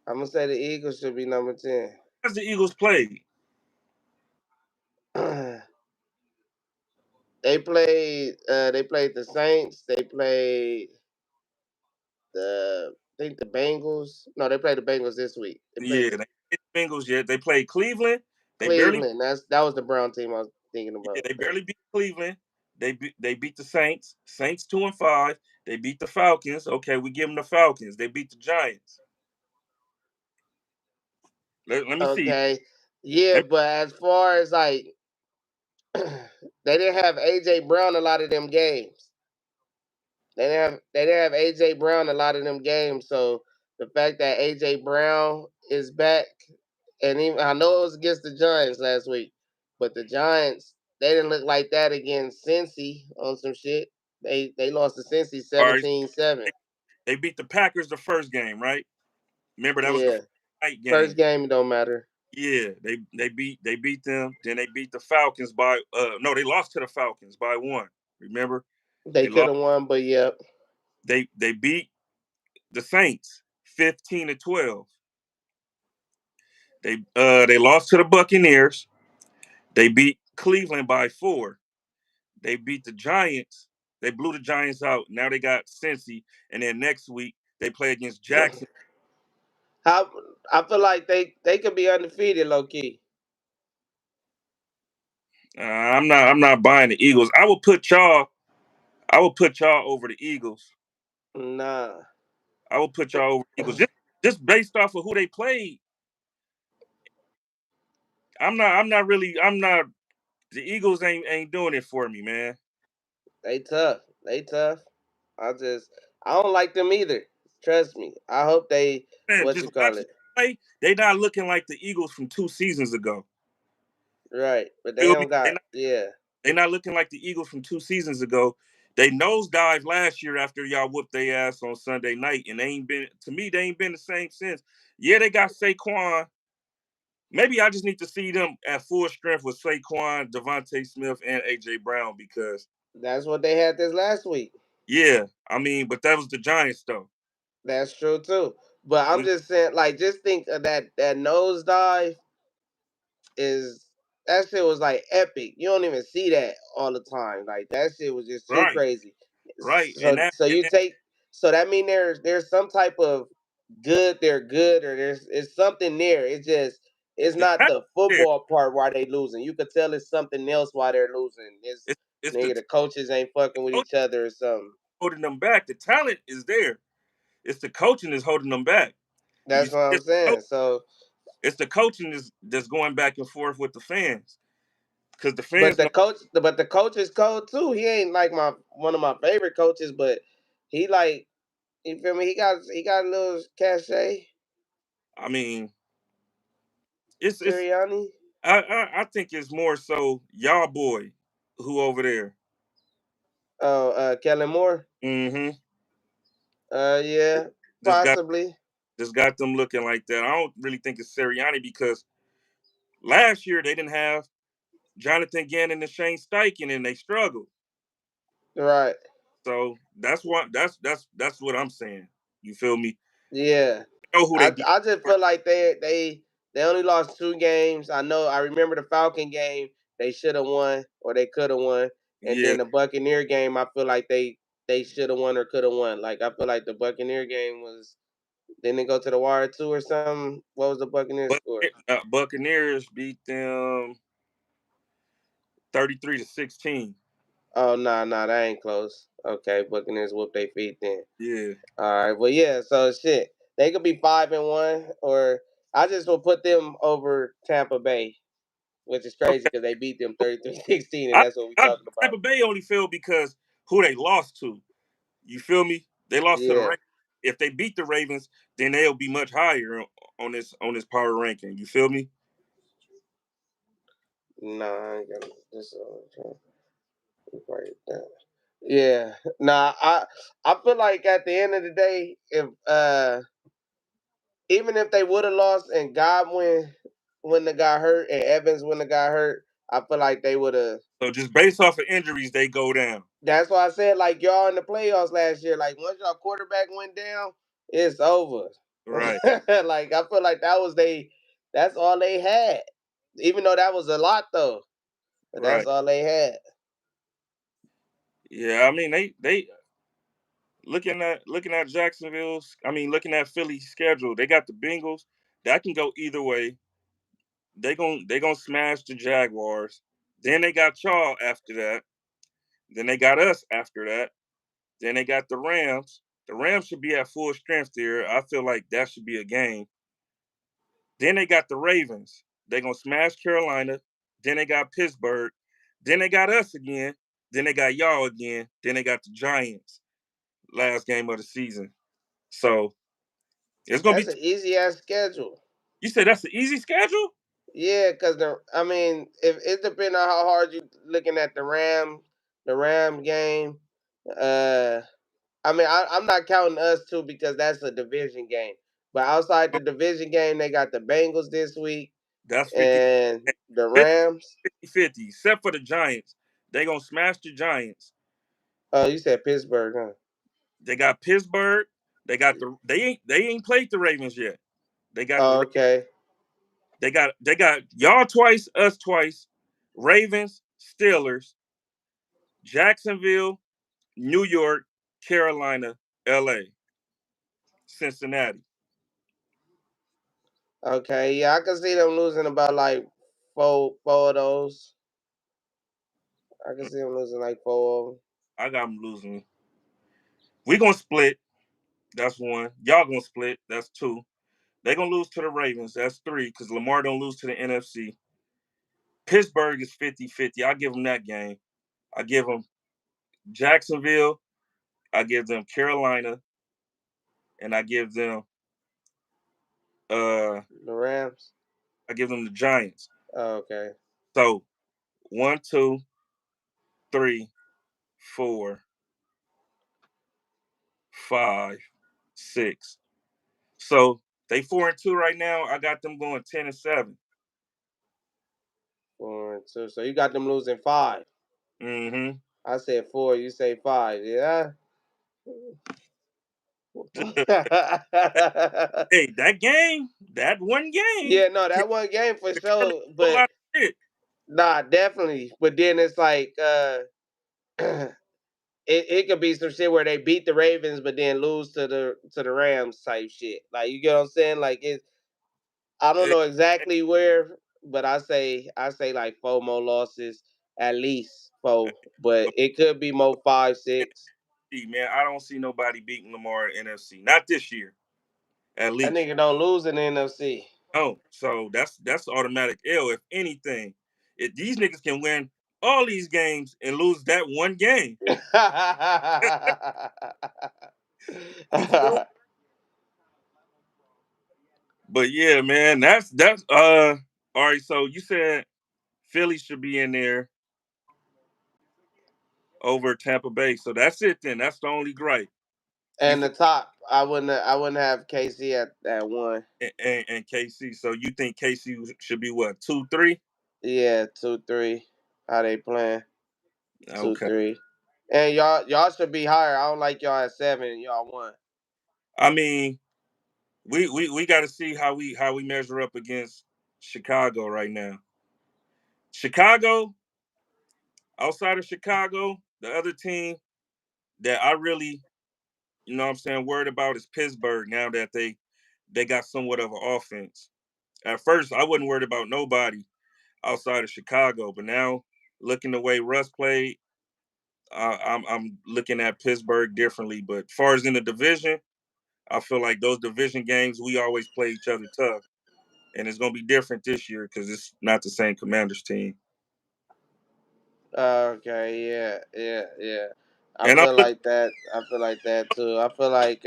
I'm gonna say the Eagles should be number 10. As the Eagles played. They played the Saints. They played I think the Bengals. No, they played the Bengals this week. They played Yeah, the they beat the Bengals yet. They played Cleveland. They barely Cleveland. That was the Brown team I was thinking yeah, about. they barely beat Cleveland. They beat the Saints. Saints 2-5. They beat the Falcons. Okay, we give them the Falcons. They beat the Giants. Let me see. Okay. Yeah, Let but as far as like they didn't have AJ Brown a lot of them games. They didn't have AJ Brown a lot of them games. So the fact that AJ Brown is back, and even I know it was against the Giants last week, but the Giants they didn't look like that against Cincy on some shit. They lost to Cincy all right. 17-7. They beat the Packers the first game, right? Remember that was the Yeah, first night first game. game it don't matter. Yeah, they beat them. Then they beat the Falcons by no, they lost to the Falcons by one. Remember? They They could lost have won, but yep, they beat the Saints 15-12. They lost to the Buccaneers. They beat Cleveland by 4. They beat the Giants. They blew the Giants out. Now they got Cincy, and then next week they play against Jackson. how I feel like they could be undefeated low key. I'm not buying the Eagles. I will put y'all over the Eagles. Nah, I will put y'all over the Eagles just based off of who they played. I'm not. The Eagles ain't doing it for me, man. they tough. They tough. I don't like them either. Trust me. I hope they Man, what just you call watching it. them play, they not looking like the Eagles from 2 seasons ago. Right. But they Feel me? don't got yeah. They not looking like the Eagles from 2 seasons ago. They nosedived last year after y'all whooped their ass on Sunday night, and they ain't been to me. They ain't been the same since. Yeah, they got Saquon. Maybe I just need to see them at full strength with Saquon, Devontae Smith, and AJ Brown because That's what they had this last week. yeah, I mean, but that was the Giants though. That's true too. But I'm We just saying, like, just think of that nosedive is that shit was like epic. You don't even see that all the time. Like that shit was just too right, crazy. right, and So that so and you that, take so that mean there's some type of good they're good or there's it's something there. It's just it's the not talent the there. football part why they losing. You could tell it's something else why they're losing. It's It's nigga the coaches ain't the fucking with coach each other or something. holding them back. The talent is there. It's the coaching is holding them back. You That's see, what I'm saying. So it's the coaching that's going back and forth with the fans because the but fans the know. coach but the coach is cold too. He ain't like my one of my favorite coaches, but he like you feel me? He got a little cachet. I mean, it's. Sirianni. I think it's more so y'all boy who over there. Oh, Kellen Moore. Mm-hmm. Yeah, Just got possibly. just got them looking like that. I don't really think it's Sirianni because last year they didn't have Jonathan Gannon and Shane Steichen and they struggled. Right. So that's what I'm saying. You feel me? Yeah. You know who they I beat. I just feel like they only lost 2 games. I remember the Falcon game they should have won or they could have won, and Yeah, then the Buccaneer game I feel like they should have won or could have won. Like I feel like the Buccaneer game was didn't it go to the wire too or something? What was the Buccaneers but score? Buccaneers beat them 33-16. Oh nah, that ain't close. Okay, Buccaneers whoop their feet then. Yeah, All right, well yeah, so shit, they could be 5-1, or I just will put them over Tampa Bay, which is crazy okay. because they beat them 33-16, and I, that's what we I talking about. Tampa Bay only fell because who they lost to. You feel me? They lost to the Yeah, Ravens. If they beat the Ravens, then they'll be much higher on this power ranking. You feel me? nah, I ain't gonna this. Write it down. Yeah, nah, I feel like at the end of the day, if even if they would have lost and Godwin wouldn't have got hurt and Evans wouldn't have got hurt, I feel like they would have. So just based off of injuries, they go down. That's why I said like y'all in the playoffs last year. Like once y'all quarterback went down, it's over. Right. Like I feel like that was That's all they had. Even though that was a lot though. But that's Right. all they had. Yeah, I mean they looking at Jacksonville's. I mean looking at Philly's schedule. They got the Bengals. That can go either way. They gonna smash the Jaguars. Then they got y'all after that. Then they got us after that. Then they got the Rams. The Rams should be at full strength here. I feel like that should be a game. Then they got the Ravens. They're gonna smash Carolina. Then they got Pittsburgh. Then they got us again. Then they got y'all again. Then they got the Giants. Last game of the season. So it's gonna be. That's an easy ass schedule. You said that's an easy schedule. Yeah, because I mean, if it depends on how hard you looking at the Ram game. Uh, I mean, I'm not counting us too because that's a division game. But outside the division game, they got the Bengals this week That's 50 and the 50 Rams. 50, except for the Giants. They gonna smash the Giants. Oh, you said Pittsburgh, huh? They got Pittsburgh. They ain't played the Ravens yet. They got Oh, the okay. they got y'all twice, us twice, Ravens, Steelers, Jacksonville, New York, Carolina, LA, Cincinnati. Okay, yeah, I can see them losing about like four of those. I can see them losing like four of them. I got them losing. We gonna split. That's one. Y'all gonna split. That's two. They gonna lose to the Ravens. That's three because Lamar don't lose to the NFC. Pittsburgh is 50-50. I give them that game. I give them Jacksonville. I give them Carolina, and uh The Rams. I give them the Giants. Oh, okay. So 1, 2, 3, 4, 5, 6. So they 4-2 right now. I got them going 10-7. 4-2. So you got them losing five. Mm-hmm. I said four. You say five. Yeah. Hey, that one game, Yeah, no, that one game for it tell you sure. a But lot of shit. nah, definitely. But then it's like it could be some shit where they beat the Ravens but then lose to the Rams type shit. Like you get what I'm saying? Like it I don't Eh, know exactly where, but I say like four more losses, at least four. But it could be more five, six. Man, I don't see nobody beating Lamar in NFC. Not this year, at That least. nigga don't lose in the NFC. No, so that's automatic L. If anything, if these niggas can win all these games and lose that one game, you feel? But yeah, man, that's all right. So you said Philly should be in there over Tampa Bay. So that's it then. That's the only gripe. You And the feel top, I wouldn't have KC at one. and KC. So you think KC should be what 2-3? Yeah, 2-3. How they playing? Two Okay. three. And y'all should be higher. I don't like y'all at seven. Y'all one. I mean, we got to see how we measure up against Chicago right now. Chicago, outside of Chicago, the other team that I really, what I'm saying, worried about is Pittsburgh now that they got somewhat of an offense. At first, I wasn't worried about nobody outside of Chicago, but now looking the way Russ played, I'm looking at Pittsburgh differently. But as far as in the division, I feel like those division games we always play each other tough, and it's gonna be different this year because it's not the same Commanders team. Okay, yeah. I And I'm feel looking like that. I feel like that too. I feel like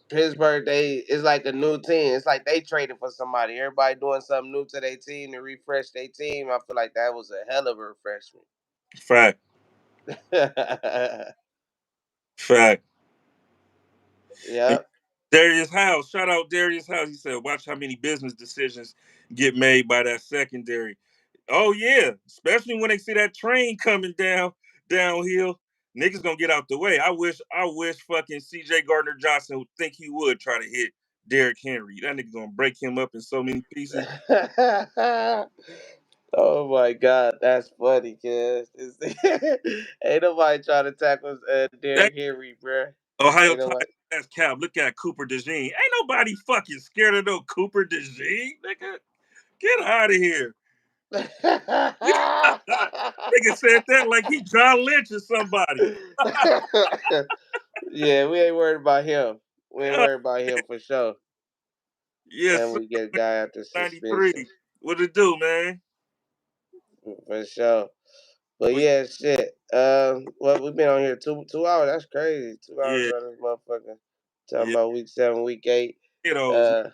Pittsburgh, they it's like a new team. It's like they traded for somebody. Everybody doing something new to their team to refresh their team. I feel like that was a hell of a refreshment. fact, fact. And Yep. Darius House, shout out Darius House. He said, "Watch how many business decisions get made by that secondary." Oh yeah, especially when they see that train coming downhill. Niggas gonna get out the way. I wish fucking CJ Gardner Johnson would think he would try to hit Derrick Henry. That nigga gonna break him up in so many pieces. Oh my God, that's funny, cuz. Ain't nobody trying to tackle That Derrick Henry, bruh. Ohio Ain't Tide nobody. ass cap. Look at Cooper DeJean. Ain't nobody fucking scared of no Cooper DeJean, nigga. Get out of here. Nigga said that like he John Lynch or somebody. Yeah, we ain't worried about him. We ain't God, worried about him for sure. yes, And sir. we get a guy after 93. suspension What it do, man? for sure. But Well, yeah, shit. Well, we've been on here two hours. That's crazy. 2 hours yeah, on this motherfucker. Talking yeah. about week 7, week 8. Kiddos. Uh,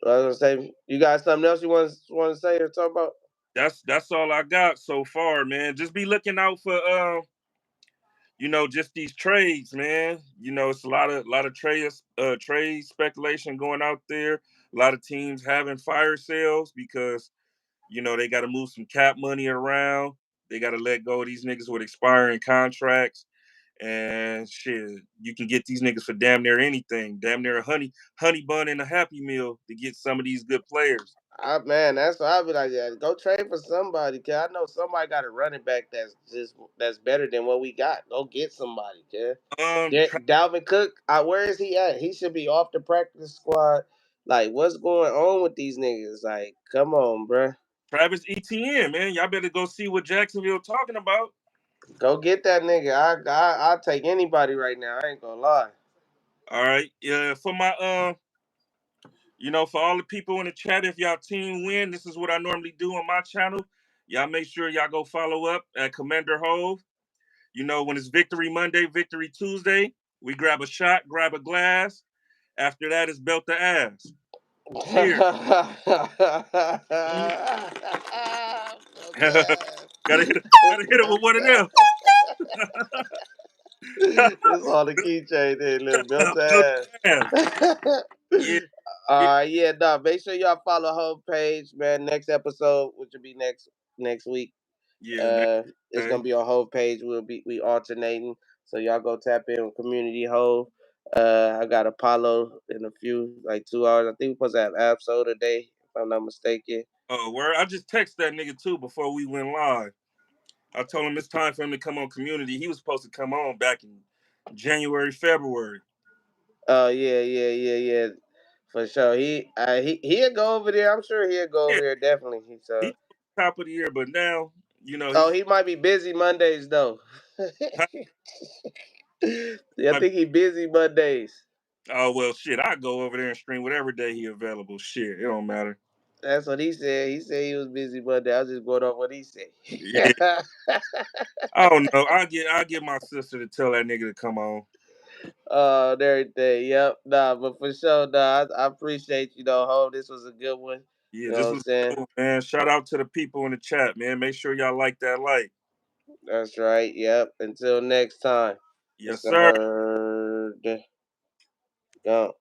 I was gonna say, you got something else you want to say or talk about? That's all I got so far, man. Just be looking out for just these trades, man. It's a lot of trade speculation going out there. A lot of teams having fire sales because they got to move some cap money around. They got to let go of these niggas with expiring contracts. And shit, you can get these niggas for damn near anything, damn near a honey bun and a happy meal to get some of these good players. Man, that's why I'd be like, yeah, go trade for somebody, cause I know somebody got a running back that's better than what we got. Go get somebody, kid. Tra- Dalvin Cook, where is he at? He should be off the practice squad. Like, what's going on with these niggas? Like, come on, bruh. Travis Etienne, man, y'all better go see what Jacksonville talking about. Go get that nigga. I'll take anybody right now. I ain't gonna lie. All right, yeah, for all the people in the chat, if y'all team win, this is what I normally do on my channel. Y'all make sure y'all go follow up at Commander Hove. When it's Victory Monday, Victory Tuesday, we grab a shot, grab a glass. After that, it's belt the ass. Cheers. gotta hit, gotta hit it with one of them. It's all the keychain there, little belt Belt ass. the ass. Yeah, yeah, Yeah, no. Make sure y'all follow her page, man. Next episode, which will be next week. yeah. Next It's day. gonna be on Hove page. We alternating, so y'all go tap in with Community Hove. I got Apollo in a few, like 2 hours. I think we're supposed to have episode today, if I'm not mistaken. Oh, word. I just texted that nigga too before we went live. I told him it's time for him to come on Community. He was supposed to come on back in January, February. Oh yeah, for sure. He'll go over there. I'm sure he'll go Yeah, over there definitely. he So, top of the year, but now oh, he's he might be busy Mondays though. Yeah, I might be, think he busy Mondays. oh well, shit. I go over there and stream whatever day he available. Shit, it don't matter. That's what he said. He said he was busy Monday. I was just going off what he said. Yeah, I don't know. I get my sister to tell that nigga to come on. And everything. Yep. Nah, but for sure, nah, I appreciate you though, Ho. This was a good one. Yeah, You know this what I'm was saying? cool, man. Shout out to the people in the chat, man. Make sure y'all like that like. That's right. Yep. Until next time. Yes, It's the sir. herd. Gone.